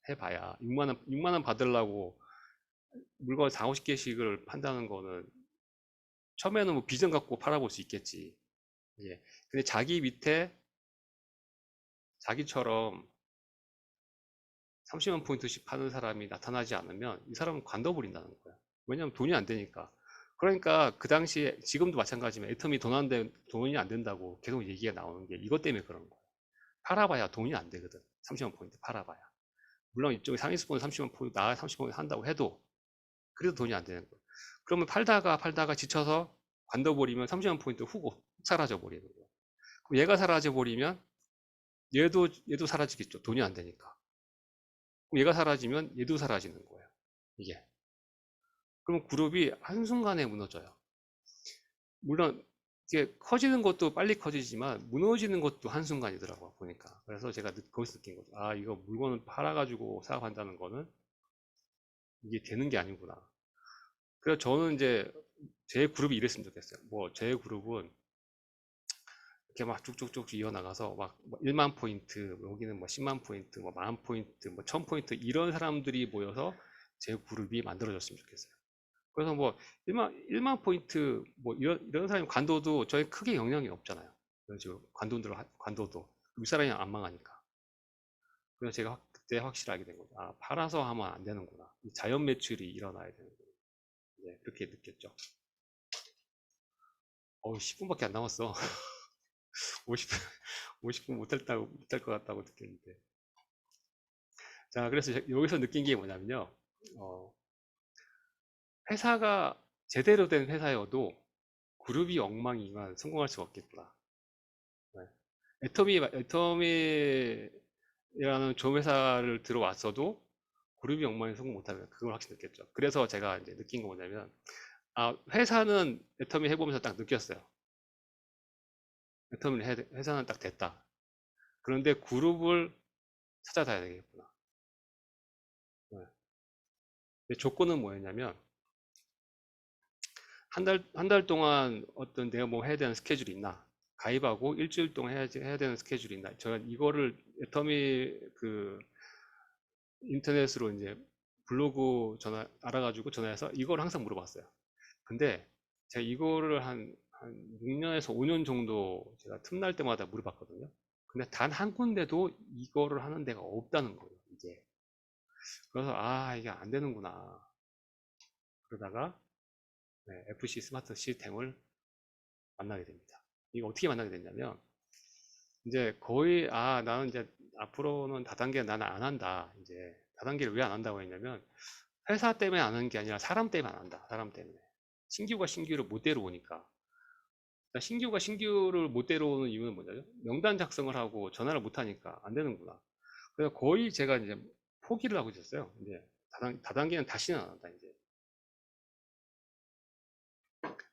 S2: 해봐야 6만 원 받으려고 물건 4, 50개씩을 판다는 거는 처음에는 뭐 비전 갖고 팔아볼 수 있겠지. 예. 근데 자기 밑에 자기처럼 30만 포인트씩 파는 사람이 나타나지 않으면 이 사람은 관둬버린다는 거야. 왜냐하면 돈이 안 되니까. 그러니까 그 당시에 지금도 마찬가지지만 애텀이 돈이 안 된다고 계속 얘기가 나오는 게 이것 때문에 그런 거야. 팔아봐야 돈이 안 되거든. 30만 포인트 팔아봐야. 물론 이쪽에 상위 스폰서 30만 포인트, 나 30만 포인트 한다고 해도 그래도 돈이 안 되는 거야. 그러면 팔다가 지쳐서 관둬버리면 30만 포인트 훅 사라져 버리는 거야. 그럼 얘가 사라져 버리면 얘도 사라지겠죠. 돈이 안 되니까. 그럼 얘가 사라지면 얘도 사라지는 거예요. 이게. 그럼 그룹이 한순간에 무너져요. 물론 이게 커지는 것도 빨리 커지지만 무너지는 것도 한순간이더라고요. 보니까. 그래서 제가 거기서 느낀 거죠. 아, 이거 물건을 팔아가지고 사업한다는 거는 이게 되는 게 아니구나. 그래서 저는 이제 제 그룹이 이랬으면 좋겠어요. 뭐 제 그룹은 이렇게 막 쭉쭉쭉 이어나가서 막 1만 포인트, 여기는 뭐 10만 포인트, 뭐 10,000 포인트, 뭐 1000 포인트 이런 사람들이 모여서 제 그룹이 만들어졌으면 좋겠어요. 그래서 뭐 1만 포인트 뭐 이런 사람이 관둬도 저희 크게 영향이 없잖아요. 그런 식으로 관둬도 윗사람이 안 망하니까. 그래서 제가 그때 확실하게 된 거죠. 아, 팔아서 하면 안 되는구나. 자연 매출이 일어나야 되는구나. 네, 그렇게 느꼈죠. 10분밖에 안 남았어. 50분, 50분 못할 것 같다고 느꼈는데. 자, 그래서 여기서 느낀 게 뭐냐면요. 회사가 제대로 된 회사여도 그룹이 엉망이면 성공할 수가 없겠구나. 네. 애터미라는 좋은 회사를 들어왔어도 그룹이 엉망이 성공 못하면 그걸 확실히 느꼈죠. 그래서 제가 이제 느낀 거 뭐냐면, 아, 회사는 애터미 해보면서 딱 느꼈어요. 회사는 딱 됐다. 그런데 그룹을 찾아다야 되겠구나. 네. 근데 조건은 뭐였냐면, 한 달 동안 어떤 내가 뭐 해야 되는 스케줄이 있나? 가입하고 일주일 동안 해야 되는 스케줄이 있나? 제가 이거를 애터미 그 인터넷으로 이제 블로그 알아가지고 전화해서 이걸 항상 물어봤어요. 근데 제가 이거를 한 6년에서 5년 정도 제가 틈날 때마다 물어봤거든요. 근데 단 한 군데도 이거를 하는 데가 없다는 거예요, 이게. 그래서, 아, 이게 안 되는구나. 그러다가, 네, FC 스마트 시스템을 만나게 됩니다. 이거 어떻게 만나게 됐냐면, 이제 거의, 아, 나는 이제 앞으로는 다단계 나는 안 한다. 이제 다단계를 왜 안 한다고 했냐면, 회사 때문에 안 하는 게 아니라 사람 때문에 안 한다. 사람 때문에. 신규가 신규를 못 데려오니까. 신규가 신규를 못 데려오는 이유는 뭐냐면 명단 작성을 하고 전화를 못 하니까 안 되는구나. 그래서 거의 제가 이제 포기를 하고 있었어요. 이제 다단계는 다시는 안 한다. 이제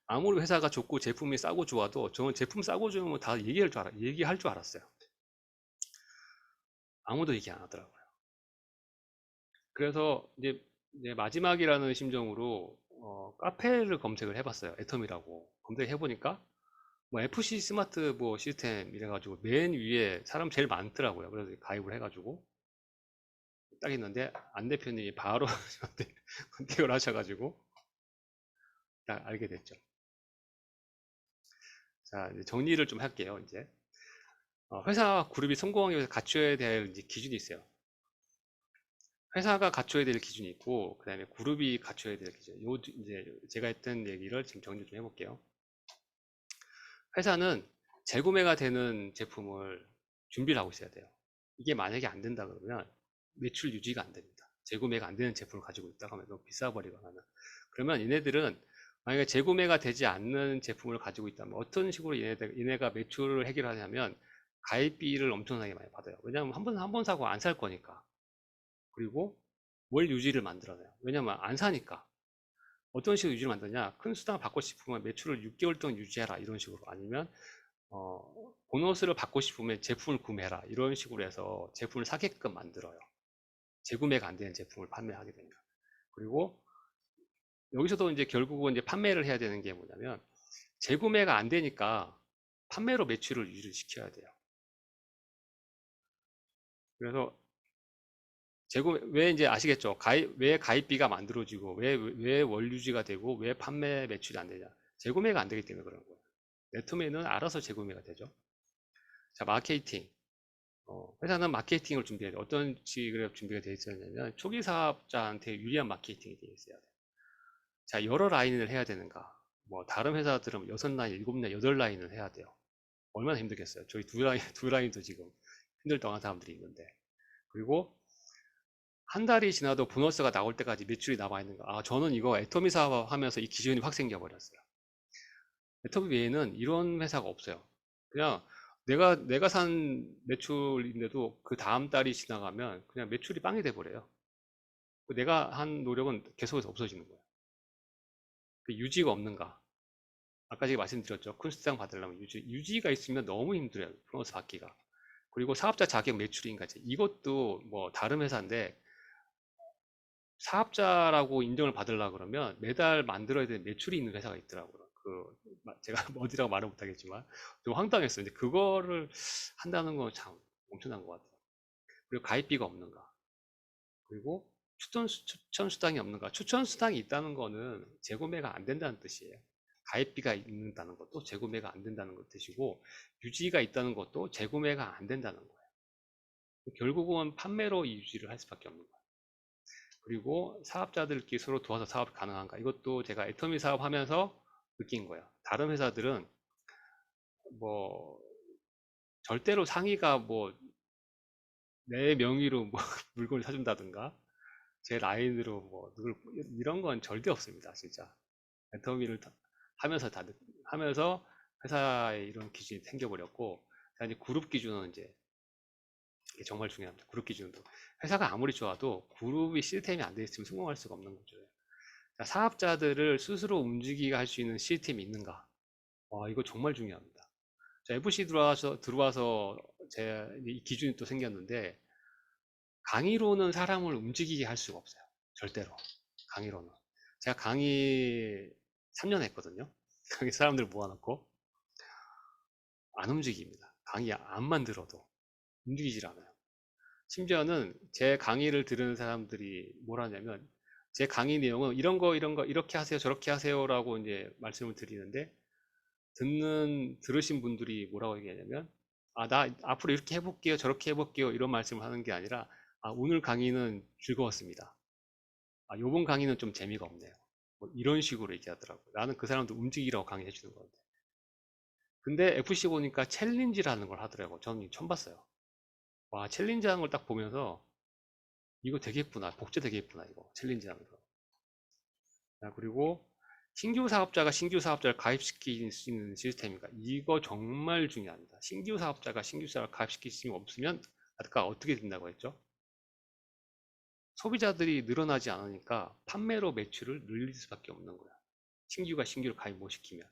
S2: 아무리 회사가 좋고 제품이 싸고 좋아도 저는 제품 싸고 좋으면 다 얘기할 줄 알았어요. 아무도 얘기 안 하더라고요. 그래서 이제 마지막이라는 심정으로 카페를 검색을 해봤어요. 애텀이라고 검색해 보니까 뭐 FC 스마트 뭐 시스템 이래가지고 맨 위에 사람 제일 많더라고요. 그래서 가입을 해가지고 딱 있는데 안 대표님이 바로 저한테 컨택을 하셔가지고 딱 알게 됐죠. 자, 이제 정리를 좀 할게요. 이제 회사 그룹이 성공하기 위해서 갖춰야 될 이제 기준이 있어요. 회사가 갖춰야 될 기준이 있고 그 다음에 그룹이 갖춰야 될 기준. 요 이제 제가 했던 얘기를 지금 정리 좀 해볼게요. 회사는 재구매가 되는 제품을 준비를 하고 있어야 돼요. 이게 만약에 안 된다 그러면 매출 유지가 안 됩니다. 재구매가 안 되는 제품을 가지고 있다가 하면 너무 비싸 버리거나 하면. 그러면 얘네들은 만약에 재구매가 되지 않는 제품을 가지고 있다면 어떤 식으로 얘네가 매출을 해결하냐면 가입비를 엄청나게 많이 받아요. 왜냐하면 한 번 사고 안 살 거니까. 그리고 월 유지를 만들어내요. 왜냐하면 안 사니까. 어떤 식으로 유지를 만드냐? 큰 수당을 받고 싶으면 매출을 6개월 동안 유지해라. 이런 식으로. 아니면 보너스를 받고 싶으면 제품을 구매해라. 이런 식으로 해서 제품을 사게끔 만들어요. 재구매가 안 되는 제품을 판매하게 되면. 그리고 여기서도 이제 결국은 이제 판매를 해야 되는 게 뭐냐면 재구매가 안 되니까 판매로 매출을 유지를 시켜야 돼요. 그래서 왜 이제 아시겠죠? 왜 가입비가 만들어지고 왜 월유지가 되고 왜 판매 매출이 안 되냐? 재구매가 안 되기 때문에 그런 거예요. 네토메는 알아서 재구매가 되죠. 자, 마케팅. 회사는 마케팅을 준비해야 돼요. 어떤 식으로 준비가 되어 있었냐면 초기 사업자한테 유리한 마케팅이 되어 있어야 돼요. 자, 여러 라인을 해야 되는가? 뭐 다른 회사들은 6라인, 7라인, 8라인을 해야 돼요. 얼마나 힘들겠어요. 저희 두 라인도 지금 힘들다고 하는 사람들이 있는데. 그리고 한 달이 지나도 보너스가 나올 때까지 매출이 남아 있는 거. 아, 저는 이거 애터미 사업 하면서 이 기준이 확 생겨 버렸어요. 애터미 외에는 이런 회사가 없어요. 그냥 내가 산 매출인데도 그 다음 달이 지나가면 그냥 매출이 빵이 돼 버려요. 내가 한 노력은 계속해서 없어지는 거예요. 그 유지가 없는가? 아까 제가 말씀드렸죠. 쿤스트상 받으려면 유지가 있으면 너무 힘들어요. 보너스 받기가. 그리고 사업자 자격 매출인가지. 이것도 뭐 다른 회사인데 사업자라고 인정을 받으려고 그러면 매달 만들어야 되는 매출이 있는 회사가 있더라고요. 제가 어디라고 말을 못하겠지만 좀 황당했어요. 이제 그거를 한다는 건 참 엄청난 것 같아요. 그리고 가입비가 없는가? 그리고 추천 수당이 없는가? 추천 수당이 있다는 거는 재구매가 안 된다는 뜻이에요. 가입비가 있다는 것도 재구매가 안 된다는 것 뜻이고 유지가 있다는 것도 재구매가 안 된다는 거예요. 결국은 판매로 이 유지를 할 수밖에 없는 거예요. 그리고 사업자들끼리 서로 도와서 사업이 가능한가? 이것도 제가 애터미 사업하면서 느낀 거예요. 다른 회사들은 뭐 절대로 상의가 뭐 내 명의로 뭐 물건을 사준다든가 제 라인으로 뭐 누굴 이런 건 절대 없습니다. 진짜 애터미를 하면서 하면서 회사에 이런 기준이 생겨버렸고 이제 그룹 기준은 이제 이게 정말 중요합니다. 그룹 기준도 회사가 아무리 좋아도 그룹이 시스템이 안 돼 있으면 성공할 수가 없는 거죠. 자, 사업자들을 스스로 움직이게 할 수 있는 시스템이 있는가? 와, 이거 정말 중요합니다. 자, FC 들어와서 이 기준이 또 생겼는데, 강의로는 사람을 움직이게 할 수가 없어요. 절대로. 강의로는. 제가 강의 3년 했거든요. 강의 사람들 모아놓고. 안 움직입니다. 강의 안만 들어도. 움직이질 않아요. 심지어는 제 강의를 들은 사람들이 뭘 하냐면, 제 강의 내용은 이런 거, 이렇게 하세요, 저렇게 하세요라고 이제 말씀을 드리는데, 들으신 분들이 뭐라고 얘기하냐면, 아, 나 앞으로 이렇게 해볼게요, 저렇게 해볼게요, 이런 말씀을 하는 게 아니라, 아, 오늘 강의는 즐거웠습니다. 아, 요번 강의는 좀 재미가 없네요. 뭐 이런 식으로 얘기하더라고요. 나는 그 사람도 움직이라고 강의해 주는 건데. 근데 FC 보니까 챌린지라는 걸 하더라고요. 저는 처음 봤어요. 와, 챌린지 하는 걸 딱 보면서, 이거 되게 예쁘나, 복제 되게 예쁘나, 이거. 챌린지 하는 거. 자, 그리고 신규 사업자가 신규 사업자를 가입시킬 수 있는 시스템인가? 이거 정말 중요합니다. 신규 사업자가 신규 사업자를 가입시킬 수 없으면 아까 어떻게 된다고 했죠? 소비자들이 늘어나지 않으니까 판매로 매출을 늘릴 수밖에 없는 거야. 신규가 신규를 가입 못 시키면.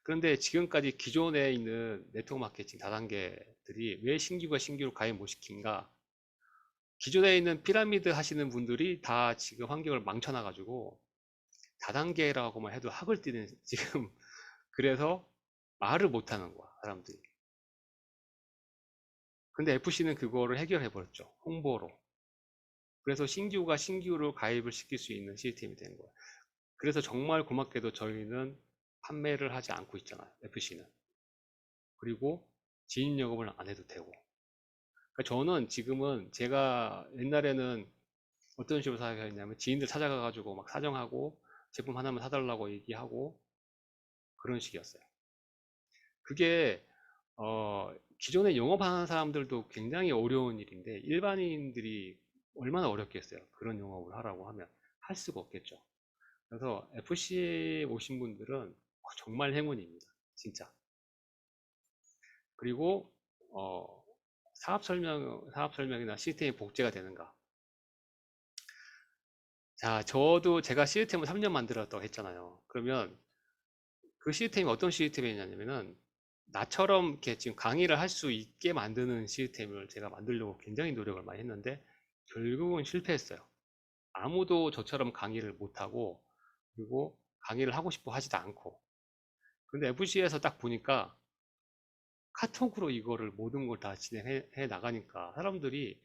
S2: 그런데 지금까지 기존에 있는 네트워크 마케팅 다단계들이 왜 신규가 신규를 가입 못 시킨가? 기존에 있는 피라미드 하시는 분들이 다 지금 환경을 망쳐놔가지고 다단계라고만 해도 학을 뛰는 지금 그래서 말을 못하는 거야 사람들이. 근데 FC는 그거를 해결해 버렸죠. 홍보로. 그래서 신규가 신규로 가입을 시킬 수 있는 시스템이 된 거야. 그래서 정말 고맙게도 저희는 판매를 하지 않고 있잖아요. FC는. 그리고 지인 영업을 안 해도 되고. 그러니까 저는 지금은 제가 옛날에는 어떤 식으로 사용했냐면 지인들 찾아가가지고 막 사정하고 제품 하나만 사달라고 얘기하고 그런 식이었어요. 그게 기존에 영업하는 사람들도 굉장히 어려운 일인데 일반인들이 얼마나 어렵겠어요. 그런 영업을 하라고 하면 할 수가 없겠죠. 그래서 FC 오신 분들은 정말 행운입니다. 진짜. 그리고 사업 설명이나 시스템이 복제가 되는가. 자, 제가 시스템을 3년 만들었다고 했잖아요. 그러면 그 시스템이 어떤 시스템이냐면은 나처럼 이렇게 지금 강의를 할 수 있게 만드는 시스템을 제가 만들려고 굉장히 노력을 많이 했는데 결국은 실패했어요. 아무도 저처럼 강의를 못하고 그리고 강의를 하고 싶어 하지도 않고. 근데 FC에서 딱 보니까 카톡으로 이거를 모든 걸 다 진행해 나가니까 사람들이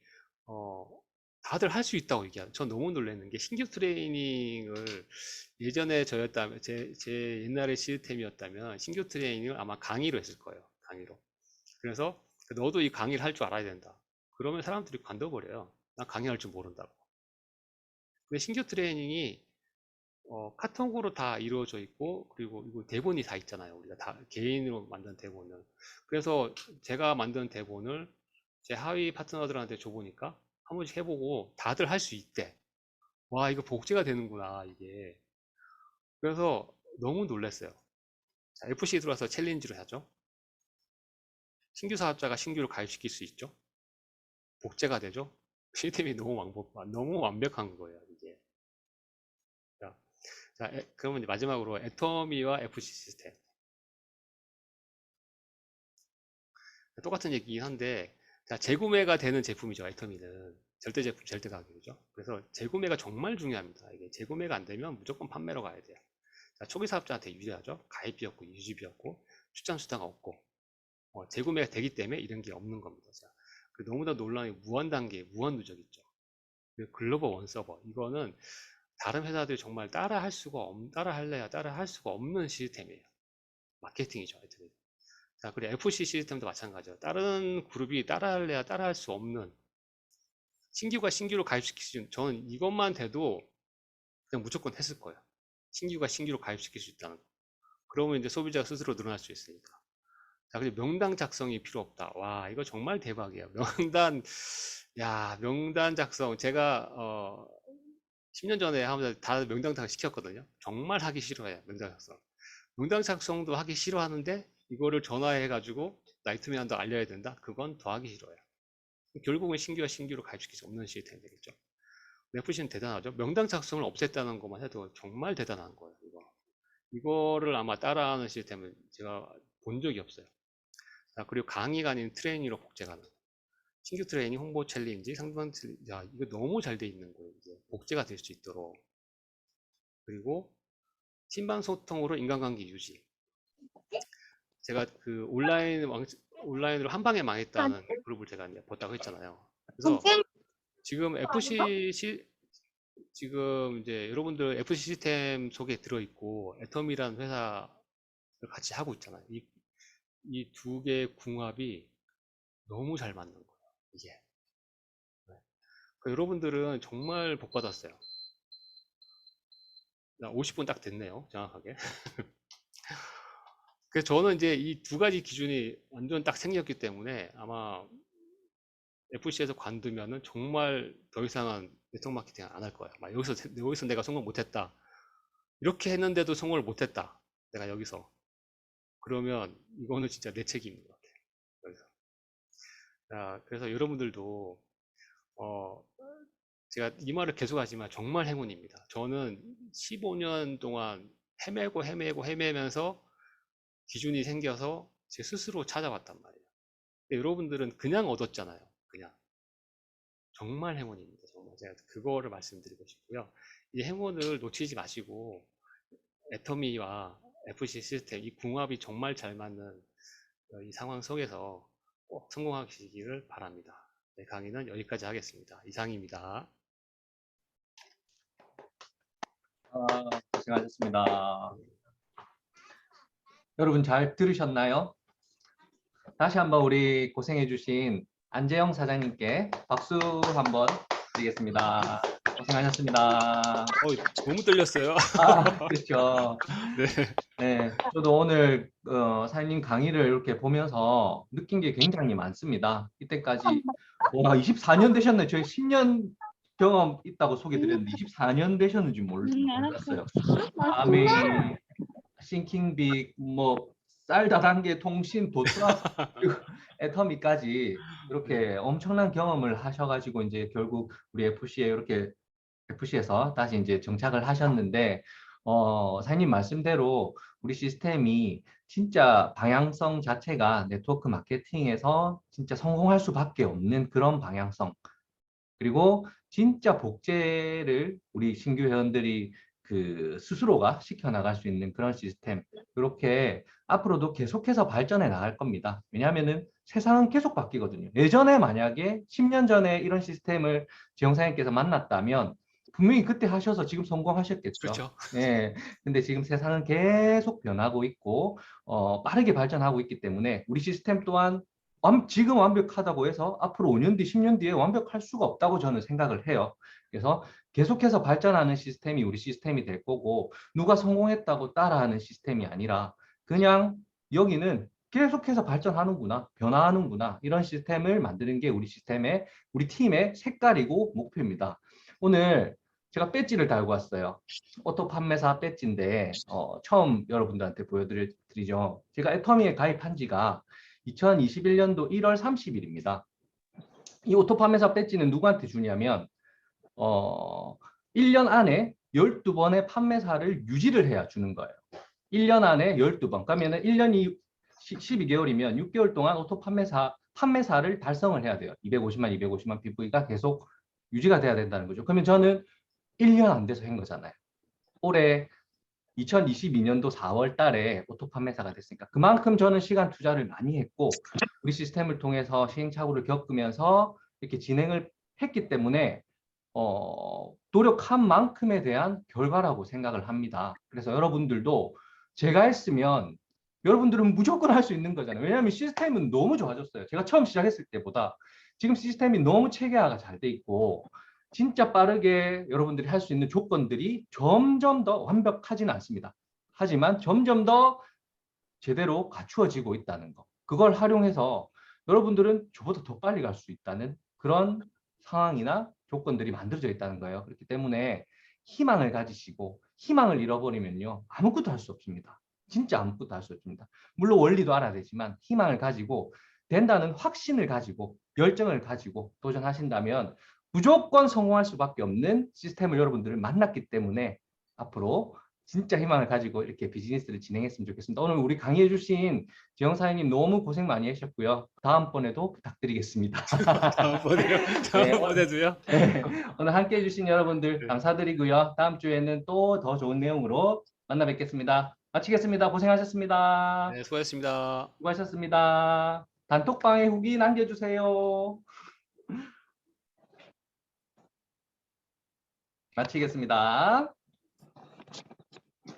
S2: 다들 할 수 있다고 얘기하는. 전 너무 놀랐는 게 신규 트레이닝을 예전에 저였다면 제 옛날의 시스템이었다면 신규 트레이닝을 아마 강의로 했을 거예요. 강의로. 그래서 너도 이 강의를 할 줄 알아야 된다. 그러면 사람들이 관둬버려요. 난 강의할 줄 모른다고. 근데 신규 트레이닝이 카톡으로 다 이루어져 있고, 그리고 이거 대본이 다 있잖아요. 우리가 다 개인으로 만든 대본을. 그래서 제가 만든 대본을 제 하위 파트너들한테 줘보니까 한 번씩 해보고 다들 할 수 있대. 와, 이거 복제가 되는구나, 이게. 그래서 너무 놀랐어요. 자, FC 들어와서 챌린지를 하죠. 신규 사업자가 신규를 가입시킬 수 있죠. 복제가 되죠. 시스템이 너무 완벽한 거예요, 이게. 자, 그러면 이제 마지막으로 애터미와 FC 시스템. 똑같은 얘기긴 한데, 자, 재구매가 되는 제품이죠, 애터미는. 절대 제품, 절대 가격이죠. 그래서 재구매가 정말 중요합니다. 이게 재구매가 안 되면 무조건 판매로 가야 돼요. 자, 초기 사업자한테 유리하죠. 가입비 없고, 유지비 없고, 출장 수당가 없고, 재구매가 되기 때문에 이런 게 없는 겁니다. 자, 너무나 놀라운 게 무한 단계, 무한 누적 있죠. 글로벌 원 서버. 이거는 다른 회사들이 정말 따라할 수가 없는 시스템이에요. 마케팅이죠. 하여튼. 자, 그리고 FC 시스템도 마찬가지예요. 다른 그룹이 따라할래야 따라할 수 없는, 신규가 신규로 가입시킬 수 있는, 저는 이것만 돼도 그냥 무조건 했을 거예요. 신규가 신규로 가입시킬 수 있다는 거. 그러면 이제 소비자가 스스로 늘어날 수 있으니까. 자, 그리고 명단 작성이 필요 없다. 와, 이거 정말 대박이에요. 명단 작성. 제가 10년 전에 하면서 다 명단 작성 시켰거든요. 정말 하기 싫어해요. 명단 작성. 명단 작성도 하기 싫어하는데 이거를 전화해가지고 나이트맨한테 알려야 된다? 그건 더 하기 싫어요. 결국은 신규와 신규로 가입시킬 수 없는 시스템이 되겠죠. FC는 대단하죠. 명단 작성을 없앴다는 것만 해도 정말 대단한 거예요. 이거를 아마 따라하는 시스템을 제가 본 적이 없어요. 자, 그리고 강의가 아닌 트레이닝으로 복제가 가능. 신규 트레이닝, 홍보 챌린지, 상담 챌린지. 야, 이거 너무 잘 돼 있는 거예요. 이제 복제가 될 수 있도록. 그리고 팀반 소통으로 인간관계 유지. 제가 그 온라인으로 한 방에 망했다는 그룹을 제가 이제 봤다고 했잖아요. 그래서 지금 지금 이제 여러분들 FC 시스템 속에 들어있고 애텀이라는 회사를 같이 하고 있잖아요. 이 두 개의 궁합이 너무 잘 맞는 거예요. 이게. 네. 그러니까 여러분들은 정말 복 받았어요. 50분 딱 됐네요. 정확하게. 그래서 저는 이제 이 두 가지 기준이 완전 딱 생겼기 때문에 아마 FC에서 관두면은 정말 더 이상은 네트워크 마케팅 안 할 거예요. 막 여기서 내가 성공 못했다. 이렇게 했는데도 성공을 못했다. 내가 여기서. 그러면 이거는 진짜 내 책임인 것 같아요. 여기서. 자, 그래서 여러분들도 제가 이 말을 계속 하지만 정말 행운입니다. 저는 15년 동안 헤매면서 기준이 생겨서 제 스스로 찾아왔단 말이에요. 근데 여러분들은 그냥 얻었잖아요. 그냥. 정말 행운입니다. 정말 제가 그거를 말씀드리고 싶고요. 이 행운을 놓치지 마시고 애터미와 FC 시스템 이 궁합이 정말 잘 맞는 이 상황 속에서 꼭 성공하시기를 바랍니다. 네, 강의는 여기까지 하겠습니다. 이상입니다.
S1: 고생하셨습니다. 여러분 잘 들으셨나요? 다시 한번 우리 고생해주신 안재영 사장님께 박수 한번 드리겠습니다. 고생하셨습니다.
S2: 너무 떨렸어요.
S1: 그렇죠.
S2: 네.
S1: 네, 저도 오늘 사장님 강의를 이렇게 보면서 느낀 게 굉장히 많습니다. 이때까지 와 24년 되셨네. 저희 10년 경험 있다고 소개드렸는데 24년 되셨는지 몰랐어요. 아메, 싱킹빅, 뭐 쌀다단계, 통신, 도트라 그리고 애터미까지 이렇게 엄청난 경험을 하셔가지고 이제 결국 우리 FC에서 다시 이제 정착을 하셨는데 사장님 말씀대로 우리 시스템이 진짜 방향성 자체가 네트워크 마케팅에서 진짜 성공할 수밖에 없는 그런 방향성 그리고 진짜 복제를 우리 신규 회원들이 그 스스로가 시켜나갈 수 있는 그런 시스템, 이렇게 앞으로도 계속해서 발전해 나갈 겁니다. 왜냐하면은 세상은 계속 바뀌거든요. 예전에 만약에 10년 전에 이런 시스템을 지영사님께서 만났다면 분명히 그때 하셔서 지금 성공하셨겠죠.
S2: 그렇죠.
S1: 네, 근데 지금 세상은 계속 변하고 있고 빠르게 발전하고 있기 때문에 우리 시스템 또한 지금 완벽하다고 해서 앞으로 5년 뒤, 10년 뒤에 완벽할 수가 없다고 저는 생각을 해요. 그래서 계속해서 발전하는 시스템이 우리 시스템이 될 거고, 누가 성공했다고 따라하는 시스템이 아니라 그냥 여기는 계속해서 발전하는구나, 변화하는구나, 이런 시스템을 만드는 게 우리 시스템의, 우리 팀의 색깔이고 목표입니다. 오늘 제가 배지를 달고 왔어요. 오토 판매사 배지인데 처음 여러분들한테 보여드리죠. 제가 애터미에 가입한 지가 2021년도 1월 30일입니다. 이 오토 판매사 배지는 누구한테 주냐면 1년 안에 12번의 판매사를 유지를 해야 주는 거예요. 1년 안에 12번. 그러면 1년이 12개월이면 6개월 동안 오토 판매사를 달성을 해야 돼요. 250만 PV가 계속 유지가 돼야 된다는 거죠. 그러면 저는 1년 안 돼서 한 거잖아요. 올해 2022년도 4월 달에 오토 판매사가 됐으니까 그만큼 저는 시간 투자를 많이 했고 우리 시스템을 통해서 시행착오를 겪으면서 이렇게 진행을 했기 때문에 노력한 만큼에 대한 결과라고 생각을 합니다. 그래서 여러분들도 제가 했으면 여러분들은 무조건 할 수 있는 거잖아요. 왜냐하면 시스템은 너무 좋아졌어요. 제가 처음 시작했을 때보다 지금 시스템이 너무 체계화가 잘 돼 있고 진짜 빠르게 여러분들이 할 수 있는 조건들이 점점 더 완벽하지는 않습니다. 하지만 점점 더 제대로 갖추어지고 있다는 거. 그걸 활용해서 여러분들은 저보다 더 빨리 갈 수 있다는 그런 상황이나 조건들이 만들어져 있다는 거예요. 그렇기 때문에 희망을 가지시고 희망을 잃어버리면요. 아무것도 할 수 없습니다. 진짜 아무것도 할 수 없습니다. 물론 원리도 알아야 되지만 희망을 가지고 된다는 확신을 가지고 열정을 가지고 도전하신다면 무조건 성공할 수밖에 없는 시스템을 여러분들을 만났기 때문에 앞으로 진짜 희망을 가지고 이렇게 비즈니스를 진행했으면 좋겠습니다. 오늘 우리 강의해 주신 지영 사장님 너무 고생 많이 하셨고요. 다음번에도 부탁드리겠습니다.
S2: 다음번에요.
S1: 네,
S2: 다음번에도요.
S1: 네, 오늘 함께 해주신 여러분들
S2: 네.
S1: 감사드리고요. 다음 주에는 또 더 좋은 내용으로 만나 뵙겠습니다. 마치겠습니다. 고생하셨습니다.
S2: 네, 수고하셨습니다.
S1: 수고하셨습니다. 단톡방에 후기 남겨주세요. 마치겠습니다.